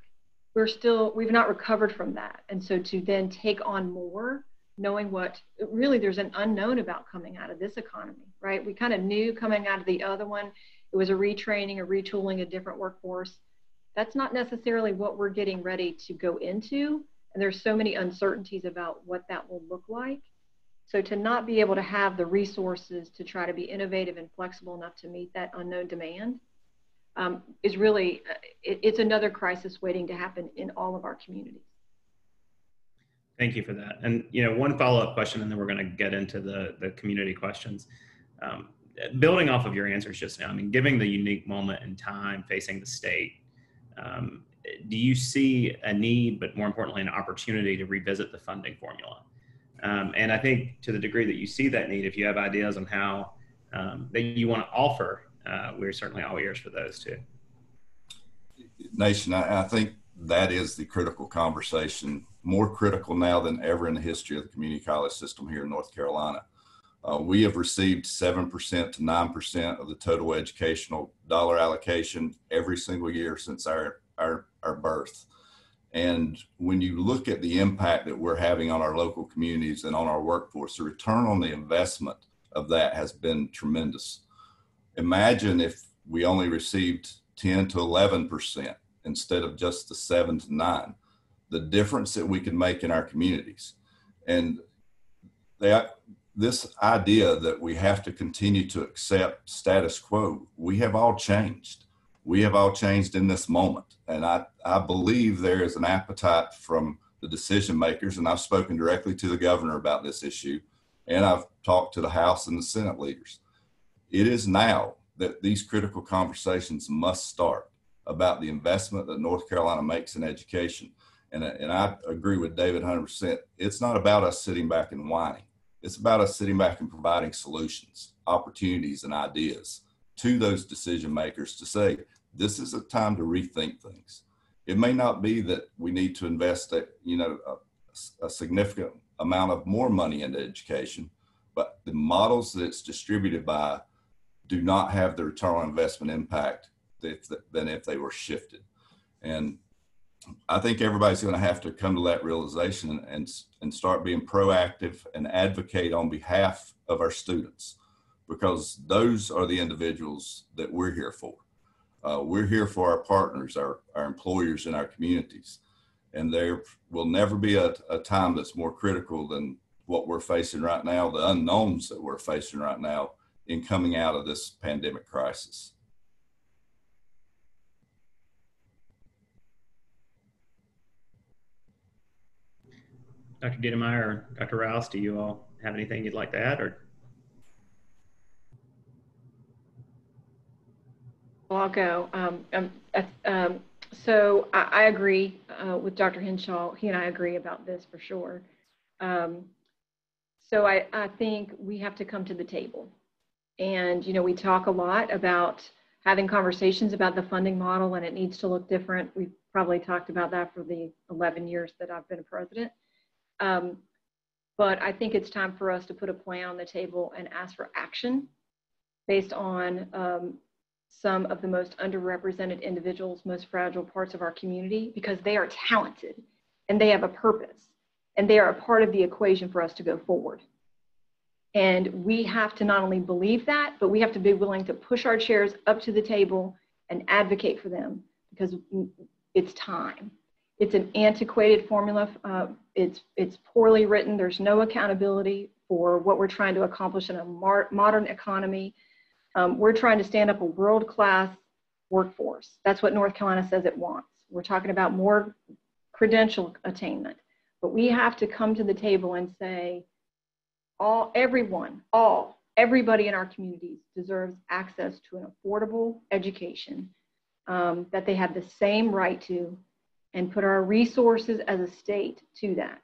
we've not recovered from that. And so to then take on more, knowing what really there's an unknown about coming out of this economy, right? We kind of knew coming out of the other one, it was a retraining, a retooling, a different workforce. That's not necessarily what we're getting ready to go into. And there's so many uncertainties about what that will look like. So to not be able to have the resources to try to be innovative and flexible enough to meet that unknown demand is really, it's another crisis waiting to happen in all of our communities. Thank you for that. And, one follow-up question, and then we're going to get into the community questions. Building off of your answers just now, given the unique moment in time facing the state, do you see a need, but more importantly, an opportunity to revisit the funding formula? And I think to the degree that you see that need, if you have ideas on how that you want to offer, we're certainly all ears for those too. Nation, I think that is the critical conversation, more critical now than ever in the history of the community college system here in North Carolina. We have received 7% to 9% of the total educational dollar allocation every single year since our birth. And when you look at the impact that we're having on our local communities and on our workforce, the return on the investment of that has been tremendous. Imagine if we only received 10 to 11% instead of just the 7 to 9, the difference that we can make in our communities. And this idea that we have to continue to accept status quo, we have all changed. We have all changed in this moment. And I believe there is an appetite from the decision makers, and I've spoken directly to the governor about this issue, and I've talked to the House and the Senate leaders. It is now that these critical conversations must start about the investment that North Carolina makes in education. And I agree with David 100%. It's not about us sitting back and whining. It's about us sitting back and providing solutions, opportunities, and ideas to those decision makers to say, this is a time to rethink things. It may not be that we need to invest a significant amount of more money into education, but the models that it's distributed by do not have the return on investment impact than if they were shifted. And I think everybody's going to have to come to that realization and start being proactive and advocate on behalf of our students, because those are the individuals that we're here for. We're here for our partners, our employers in our communities. And there will never be a time that's more critical than what we're facing right now, the unknowns that we're facing right now in coming out of this pandemic crisis. Dr. Deitemeyer or Dr. Rouse, do you all have anything you'd like to add? Or? Well, I'll go. So I agree with Dr. Hinshaw. He and I agree about this for sure. So I think we have to come to the table. And, we talk a lot about having conversations about the funding model, and it needs to look different. We've probably talked about that for the 11 years that I've been a president. But I think it's time for us to put a plan on the table and ask for action based on some of the most underrepresented individuals, most fragile parts of our community, because they are talented and they have a purpose and they are a part of the equation for us to go forward. And we have to not only believe that, but we have to be willing to push our chairs up to the table and advocate for them, because it's time. It's an antiquated formula. It's poorly written. There's no accountability for what we're trying to accomplish in a modern economy. We're trying to stand up a world-class workforce. That's what North Carolina says it wants. We're talking about more credential attainment, but we have to come to the table and say, everybody in our communities deserves access to an affordable education that they have the same right to, and put our resources as a state to that.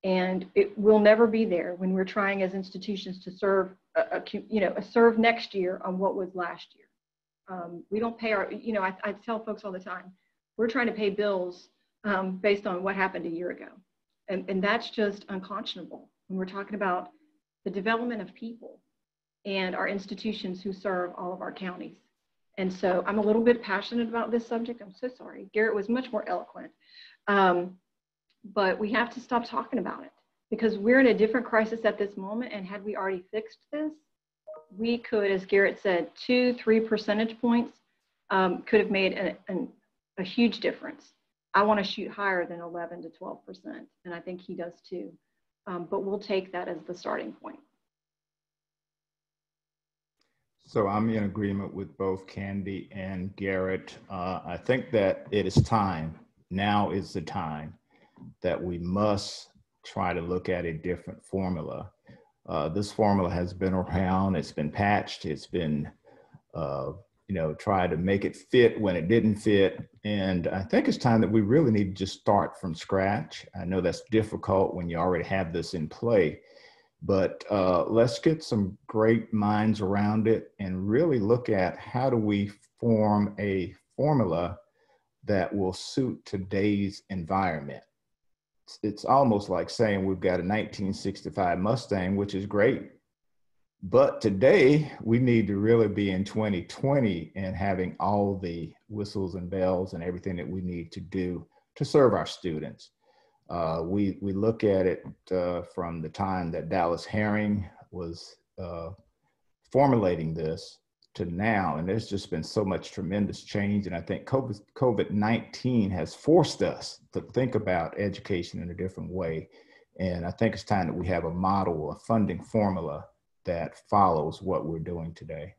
And it will never be there when we're trying as institutions to serve serve next year on what was last year. We don't pay our, I tell folks all the time, We're trying to pay bills based on what happened a year ago. And that's just unconscionable when we're talking about the development of people and our institutions who serve all of our counties. And so I'm a little bit passionate about this subject. I'm so sorry. Garrett was much more eloquent. But we have to stop talking about it because we're in a different crisis at this moment. And had we already fixed this, we could, as Garrett said, 2-3 percentage points could have made a huge difference. I want to shoot higher than 11 to 12%, and I think he does too. But we'll take that as the starting point. So I'm in agreement with both Kandi and Garrett. I think that it is time, now is the time, that we must try to look at a different formula. This formula has been around, it's been patched, it's been, try to make it fit when it didn't fit. And I think it's time that we really need to just start from scratch. I know that's difficult when you already have this in play, but let's get some great minds around it and really look at how do we form a formula that will suit today's environment. It's almost like saying we've got a 1965 Mustang, which is great. But today we need to really be in 2020 and having all the whistles and bells and everything that we need to do to serve our students. We look at it from the time that Dallas Herring was formulating this to now, and there's just been so much tremendous change. And I think COVID-19 has forced us to think about education in a different way. And I think it's time that we have a model, a funding formula that follows what we're doing today.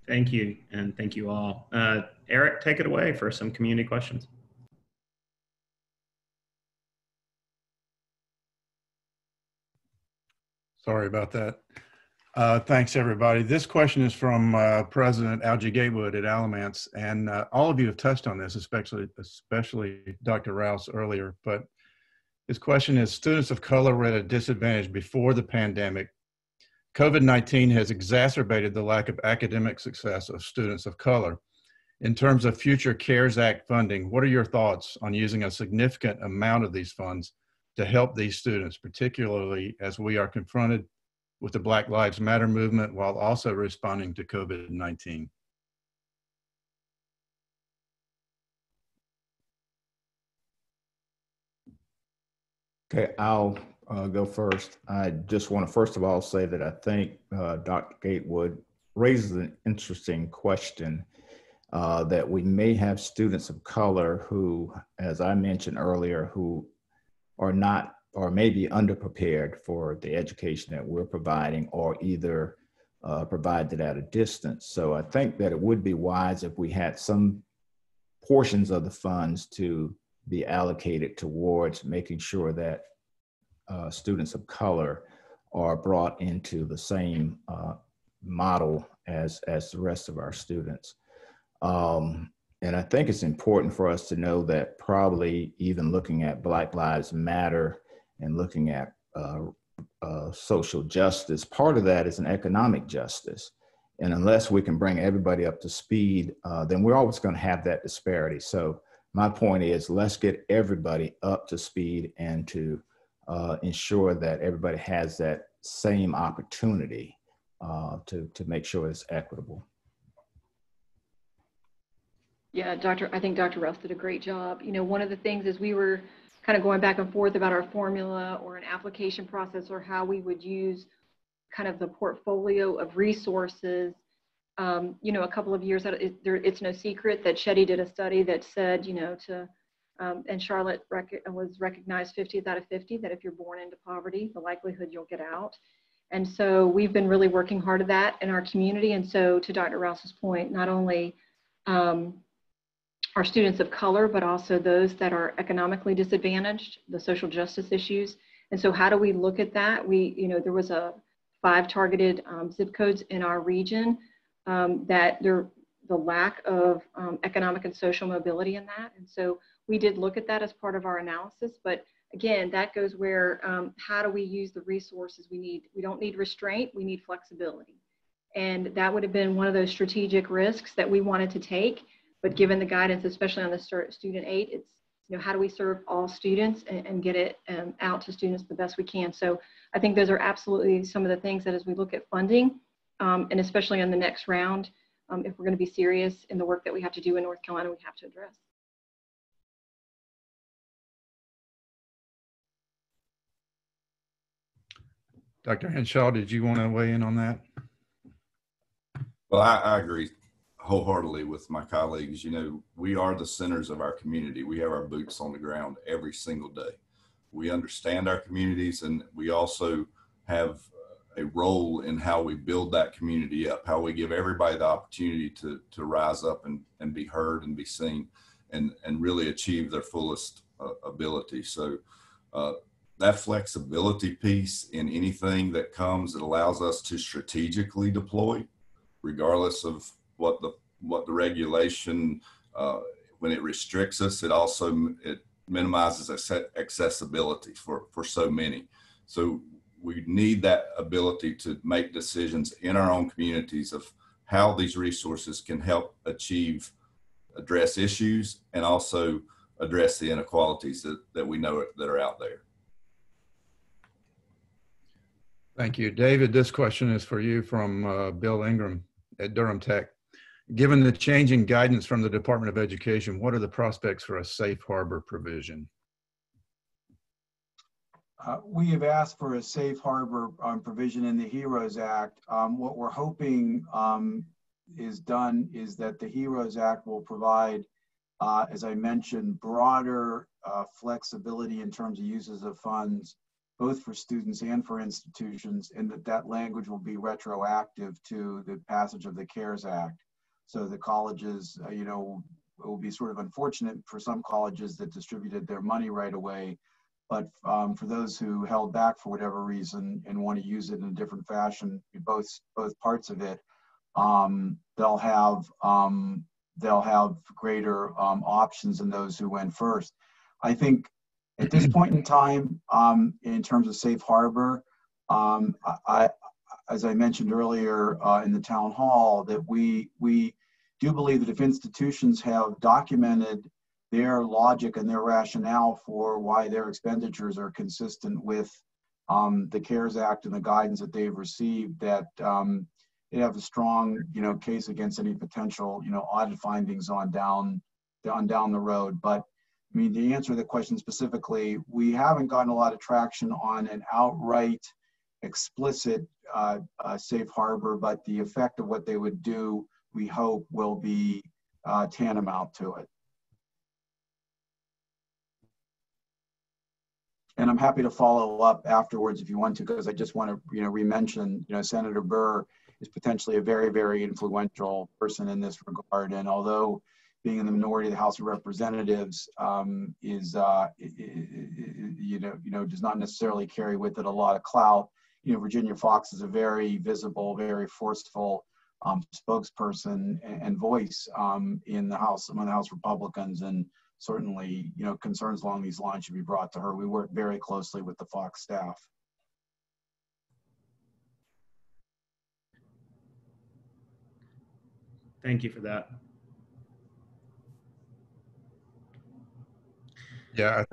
Thank you, and thank you all. Eric, take it away for some community questions. Sorry about that. Thanks, everybody. This question is from President Algie Gatewood at Alamance, and all of you have touched on this, especially Dr. Rouse earlier, but his question is, students of color were at a disadvantage before the pandemic. COVID-19 has exacerbated the lack of academic success of students of color. In terms of future CARES Act funding, what are your thoughts on using a significant amount of these funds to help these students, particularly as we are confronted with the Black Lives Matter movement while also responding to COVID-19? Okay, I'll go first. I just want to first of all say that I think Dr. Gatewood raises an interesting question that we may have students of color who, as I mentioned earlier, who are not or maybe underprepared for the education that we're providing, or either provided at a distance. So I think that it would be wise if we had some portions of the funds to be allocated towards making sure that students of color are brought into the same model as the rest of our students. And I think it's important for us to know that probably even looking at Black Lives Matter and looking at social justice, part of that is an economic justice. And unless we can bring everybody up to speed, then we're always going to have that disparity. So my point is, let's get everybody up to speed and to ensure that everybody has that same opportunity to make sure it's equitable. Yeah, I think Dr. Rouse did a great job. You know, one of the things is we were kind of going back and forth about our formula or an application process or how we would use kind of the portfolio of resources. You know, a couple of years out, it's no secret that Shetty did a study that said, you know, and Charlotte was recognized 50th out of 50, that if you're born into poverty, the likelihood you'll get out. And so we've been really working hard at that in our community. And so to Dr. Rouse's point, not only our students of color, but also those that are economically disadvantaged, the social justice issues. And so how do we look at that? You know, there was 5 targeted zip codes in our region that the lack of economic and social mobility in that. And so we did look at that as part of our analysis, but again, that goes where, how do we use the resources we need? We don't need restraint, we need flexibility. And that would have been one of those strategic risks that we wanted to take. But given the guidance, especially on the student aid, it's, how do we serve all students and get it out to students the best we can? So I think those are absolutely some of the things that as we look at funding, and especially in the next round, if we're going to be serious in the work that we have to do in North Carolina, we have to address. Dr. Hinshaw, did you want to weigh in on that? Well, I agree wholeheartedly with my colleagues. We are the centers of our community. We have our boots on the ground every single day. We understand our communities, and we also have a role in how we build that community up, how we give everybody the opportunity to rise up and be heard and be seen and really achieve their fullest ability. So that flexibility piece in anything that comes that allows us to strategically deploy, regardless of what the regulation, when it restricts us, it minimizes accessibility for so many. So we need that ability to make decisions in our own communities of how these resources can help address issues and also address the inequalities that we know that are out there. Thank you. David, this question is for you from Bill Ingram at Durham Tech. Given the changing guidance from the Department of Education, what are the prospects for a safe harbor provision? We have asked for a safe harbor provision in the HEROES Act. What we're hoping is that the HEROES Act will provide, as I mentioned, broader flexibility in terms of uses of funds, both for students and for institutions, and that language will be retroactive to the passage of the CARES Act. So the colleges, it will be sort of unfortunate for some colleges that distributed their money right away, but for those who held back for whatever reason and want to use it in a different fashion, both parts of it, they'll have greater options than those who went first. I think at this point in time, in terms of safe harbor, as I mentioned earlier in the town hall, that we do believe that if institutions have documented their logic and their rationale for why their expenditures are consistent with the CARES Act and the guidance that they've received, that they have a strong, case against any potential, audit findings on down the road. But I mean, to answer the question specifically, we haven't gotten a lot of traction on an outright, explicit safe harbor, but the effect of what they would do, we hope, will be tantamount to it. And I'm happy to follow up afterwards if you want to, because I just want to, re-mention, Senator Burr is potentially a very, very influential person in this regard. And although being in the minority of the House of Representatives does not necessarily carry with it a lot of clout, Virginia Foxx is a very visible, very forceful spokesperson and voice in the House, among the House Republicans, and certainly, concerns along these lines should be brought to her. We work very closely with the Fox staff. Thank you for that. Yeah,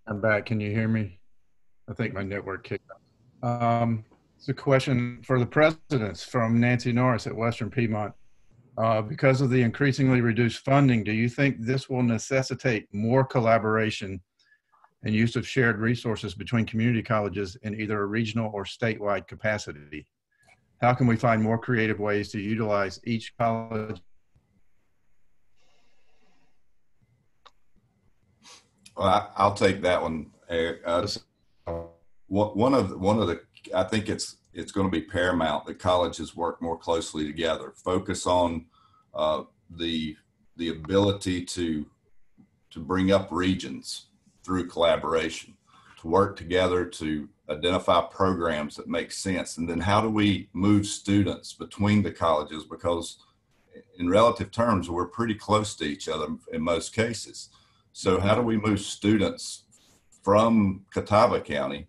I'm back. Can you hear me? I think my network kicked off. It's a question for the presidents from Nancy Norris at Western Piedmont. Because of the increasingly reduced funding, do you think this will necessitate more collaboration and use of shared resources between community colleges in either a regional or statewide capacity? How can we find more creative ways to utilize each college? Well, I'll take that one, Eric. One of the, I think it's going to be paramount that colleges work more closely together, focus on the ability to bring up regions through collaboration, to work together to identify programs that make sense. And then how do we move students between the colleges? Because in relative terms, we're pretty close to each other in most cases. So how do we move students from Catawba County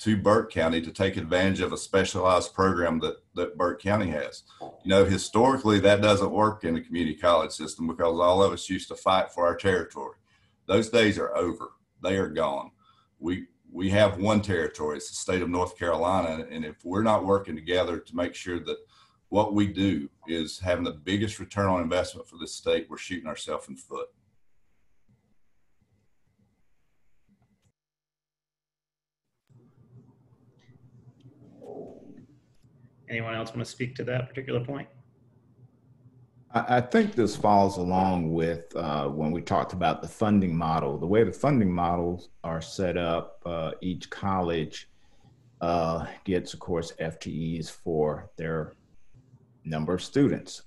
to Burke County to take advantage of a specialized program that Burke County has. You know, historically, that doesn't work in the community college system because all of us used to fight for our territory. Those days are over. They are gone. We have one territory. It's the state of North Carolina. And if we're not working together to make sure that what we do is having the biggest return on investment for this state, we're shooting ourselves in the foot. Anyone else want to speak to that particular point? I think this falls along with when we talked about the funding model. The way the funding models are set up, each college gets, of course, FTEs for their number of students.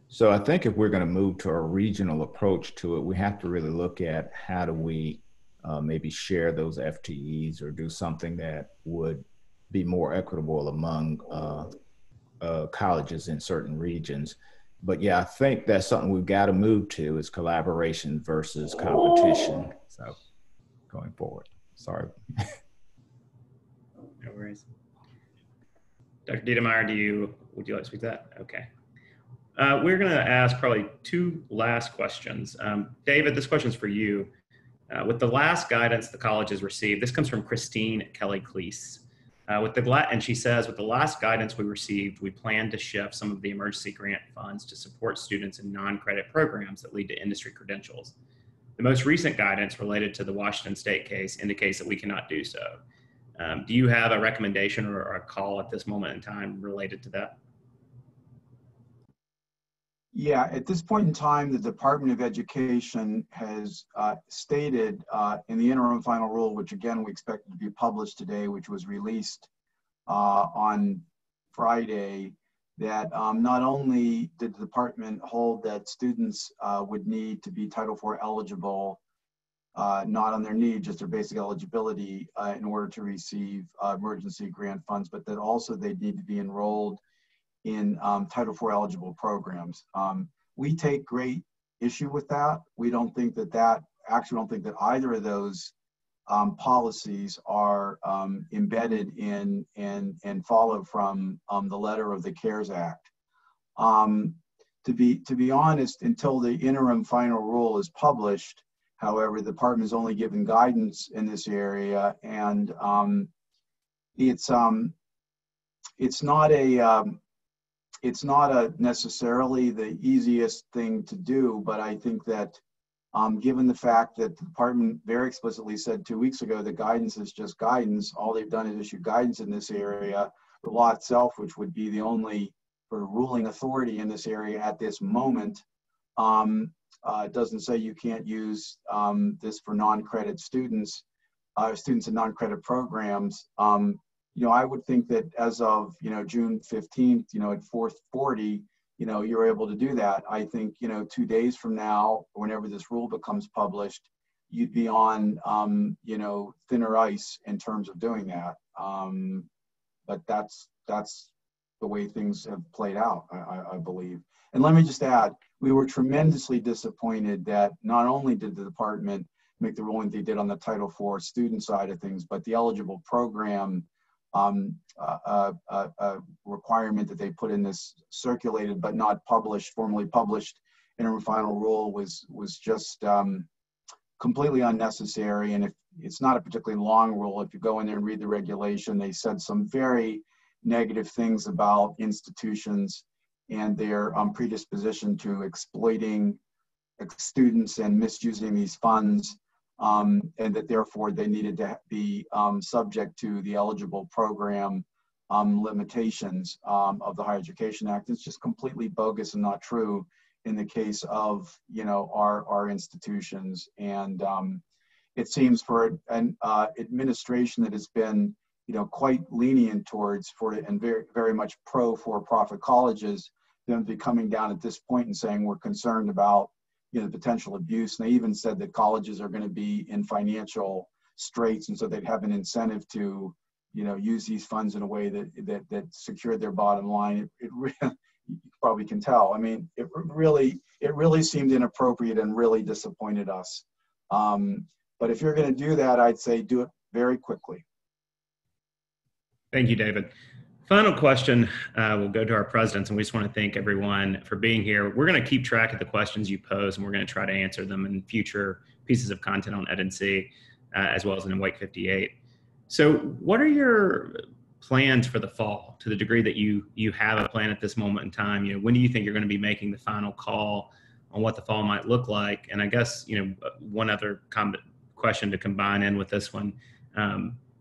So I think if we're going to move to a regional approach to it, we have to really look at how do we maybe share those FTEs or do something that would be more equitable among colleges in certain regions. But yeah, I think that's something we've got to move to is collaboration versus competition. So going forward, sorry. No worries. Dr. Deitemeyer, would you like to speak to that? Okay. We're going to ask probably two last questions. David, this question is for you. With the last guidance the college has received, this comes from Christine Kelly-Cleese. And she says, with the last guidance we received, we plan to shift some of the emergency grant funds to support students in non-credit programs that lead to industry credentials. The most recent guidance related to the Washington State case indicates that we cannot do so. Do you have a recommendation or a call at this moment in time related to that? Yeah, at this point in time, the Department of Education has stated in the interim final rule, which again we expect to be published today, which was released on Friday, that not only did the department hold that students would need to be Title IV eligible, not on their need, just their basic eligibility in order to receive emergency grant funds, but that also they need to be enrolled in Title IV eligible programs. We take great issue with that. We don't think that actually don't think that either of those policies are embedded in and follow from the letter of the CARES Act. To be honest, until the interim final rule is published, however, the department has only given guidance in this area, and it's not necessarily the easiest thing to do, but I think that given the fact that the department very explicitly said 2 weeks ago that guidance is just guidance, all they've done is issue guidance in this area. The law itself, which would be the only sort of ruling authority in this area at this moment, doesn't say you can't use this for non-credit students, students in non-credit programs. I would think that as of, June 15th, at 4:40, you're able to do that. I think, 2 days from now, whenever this rule becomes published, you'd be on, thinner ice in terms of doing that. But that's the way things have played out, I believe. And let me just add, we were tremendously disappointed that not only did the department make the ruling they did on the Title IV student side of things, but the eligible program requirement that they put in this circulated but not published, formally published interim final rule was just completely unnecessary. And if it's not a particularly long rule, if you go in there and read the regulation, they said some very negative things about institutions and their predisposition to exploiting students and misusing these funds. And that therefore they needed to be subject to the eligible program limitations of the Higher Education Act. It's just completely bogus and not true in the case of our institutions. And it seems for an administration that has been quite lenient towards and very, very much pro for-profit colleges, them be coming down at this point and saying we're concerned about the potential abuse. And they even said that colleges are going to be in financial straits, and so they'd have an incentive to, use these funds in a way that secured their bottom line. It really, you probably can tell. I mean, it really seemed inappropriate and really disappointed us. But if you're going to do that, I'd say do it very quickly. Thank you, David. Final question will go to our presidents, and we just want to thank everyone for being here. We're going to keep track of the questions you pose, and we're going to try to answer them in future pieces of content on EdNC, as well as in Awake58. So what are your plans for the fall, to the degree that you have a plan at this moment in time? You know, when do you think you're going to be making the final call on what the fall might look like? And I guess, you know, one other question to combine in with this one,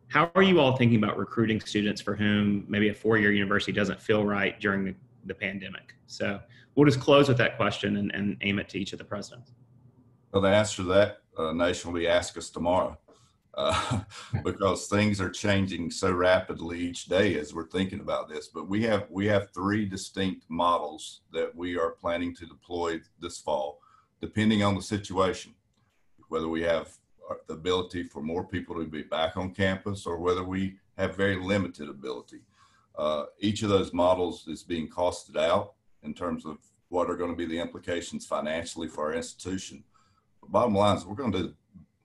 how are you all thinking about recruiting students for whom maybe a four-year university doesn't feel right during the pandemic? So we'll just close with that question and aim it to each of the presidents. Well, the answer to that, Nation, will be ask us tomorrow, because things are changing so rapidly each day as we're thinking about this. But we have three distinct models that we are planning to deploy this fall, depending on the situation, whether we have the ability for more people to be back on campus or whether we have very limited ability. Each of those models is being costed out in terms of what are going to be the implications financially for our institution. The bottom line is we're going to do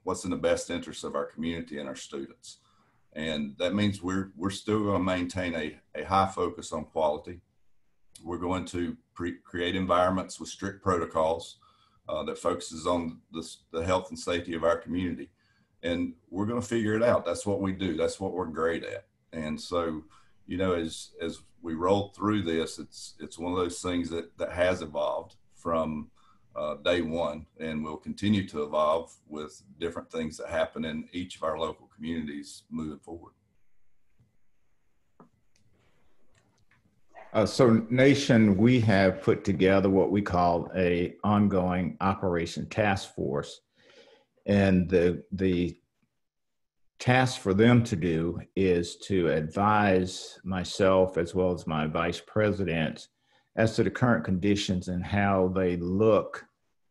what's in the best interest of our community and our students. And that means we're still going to maintain a high focus on quality. We're going to create environments with strict protocols that focuses on the health and safety of our community. And we're going to figure it out. That's what we do. That's what we're great at. And so, you know, as we roll through this, it's one of those things that has evolved from day one, and will continue to evolve with different things that happen in each of our local communities moving forward. So Nation, we have put together what we call a ongoing operation task force. And the task for them to do is to advise myself as well as my vice president as to the current conditions and how they look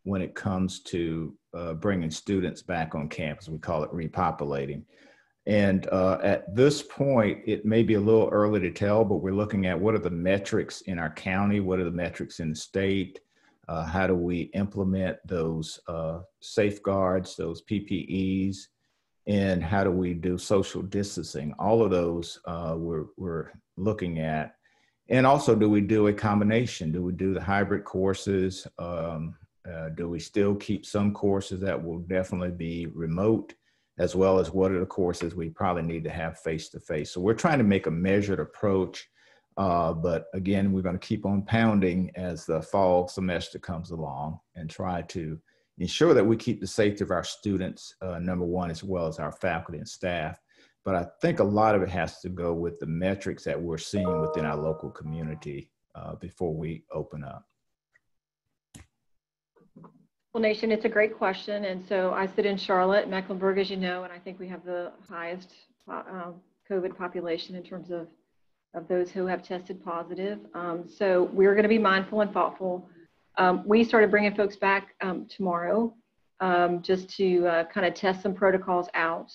when it comes to bringing students back on campus. We call it repopulating. And at this point, it may be a little early to tell, but we're looking at what are the metrics in our county, what are the metrics in the state, how do we implement those safeguards, those PPEs, and how do we do social distancing? All of those we're looking at. And also, do we do a combination? Do we do the hybrid courses? Do we still keep some courses that will definitely be remote, as well as what are the courses we probably need to have face-to-face? So we're trying to make a measured approach, but again, we're going to keep on pounding as the fall semester comes along and try to ensure that we keep the safety of our students, number one, as well as our faculty and staff. But I think a lot of it has to go with the metrics that we're seeing within our local community before we open up. Well, Nation, it's a great question. And so I sit in Charlotte, Mecklenburg, as you know, and I think we have the highest COVID population in terms of those who have tested positive. So we're going to be mindful and thoughtful. We started bringing folks back tomorrow just to kind of test some protocols out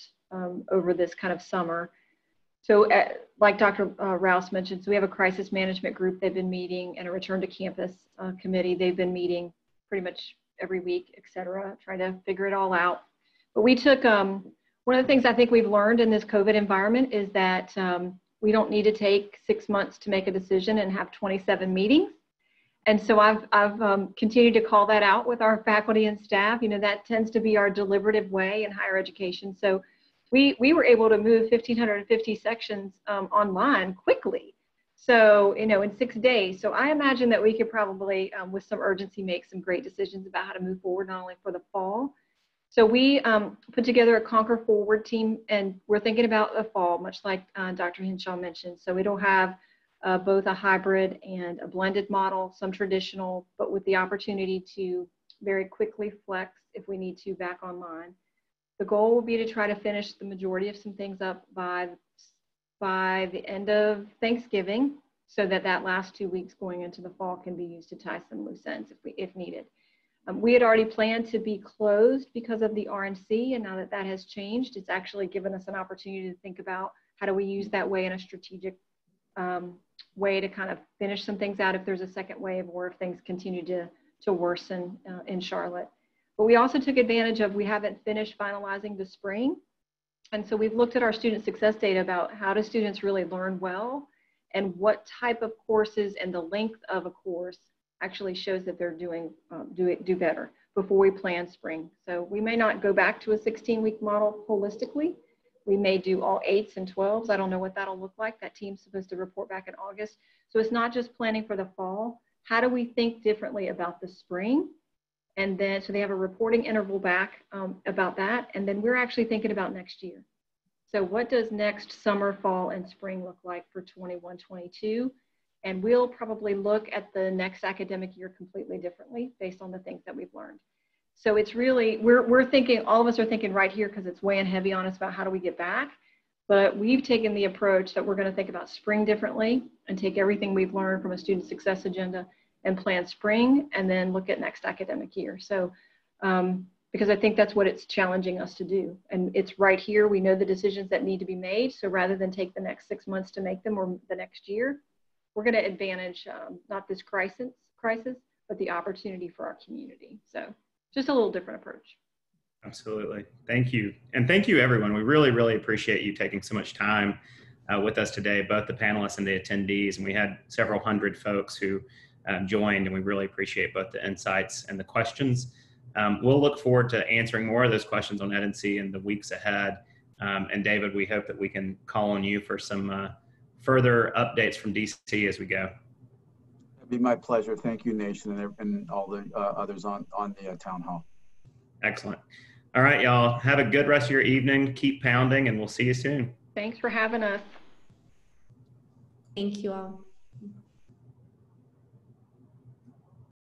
over this kind of summer. So like Dr. Rouse mentioned, so we have a crisis management group. They've been meeting, and a return to campus committee. They've been meeting pretty much every week, et cetera, trying to figure it all out. But we took, one of the things I think we've learned in this COVID environment is that we don't need to take 6 months to make a decision and have 27 meetings. And so I've continued to call that out with our faculty and staff. You know, that tends to be our deliberative way in higher education. So we were able to move 1,550 sections online quickly. So, you know, in 6 days. So I imagine that we could probably, with some urgency, make some great decisions about how to move forward, not only for the fall. So we put together a Conquer Forward team, and we're thinking about the fall, much like Dr. Hinshaw mentioned. So we don't have both a hybrid and a blended model, some traditional, but with the opportunity to very quickly flex if we need to back online. The goal will be to try to finish the majority of some things up by the end of Thanksgiving, so that last 2 weeks going into the fall can be used to tie some loose ends if needed. We had already planned to be closed because of the RNC, and now that has changed, it's actually given us an opportunity to think about how do we use that way in a strategic way to kind of finish some things out if there's a second wave or if things continue to worsen in Charlotte. But we also took advantage of, we haven't finished finalizing the spring. And so we've looked at our student success data about how do students really learn well and what type of courses and the length of a course actually shows that they're do better before we plan spring. So we may not go back to a 16-week model holistically. We may do all 8s and 12s. I don't know what that'll look like. That team's supposed to report back in August. So it's not just planning for the fall. How do we think differently about the spring? And then, so they have a reporting interval back about that. And then we're actually thinking about next year. So what does next summer, fall, and spring look like for 21-22? And we'll probably look at the next academic year completely differently based on the things that we've learned. So it's really, we're thinking, all of us are thinking right here because it's weighing heavy on us about how do we get back. But we've taken the approach that we're going to think about spring differently and take everything we've learned from a student success agenda and plan spring and then look at next academic year. So, because I think that's what it's challenging us to do. And it's right here. We know the decisions that need to be made. So rather than take the next 6 months to make them or the next year, we're going to advantage not this crisis, but the opportunity for our community. So just a little different approach. Absolutely. Thank you. And thank you, everyone. We really, really appreciate you taking so much time with us today, both the panelists and the attendees. And we had several hundred folks who joined, and we really appreciate both the insights and the questions. We'll look forward to answering more of those questions on EdNC in the weeks ahead. And David, we hope that we can call on you for some further updates from DC as we go. It'd be my pleasure. Thank you, Nation, and all the others on the town hall. Excellent. All right, y'all. Have a good rest of your evening. Keep pounding, and we'll see you soon. Thanks for having us. Thank you all.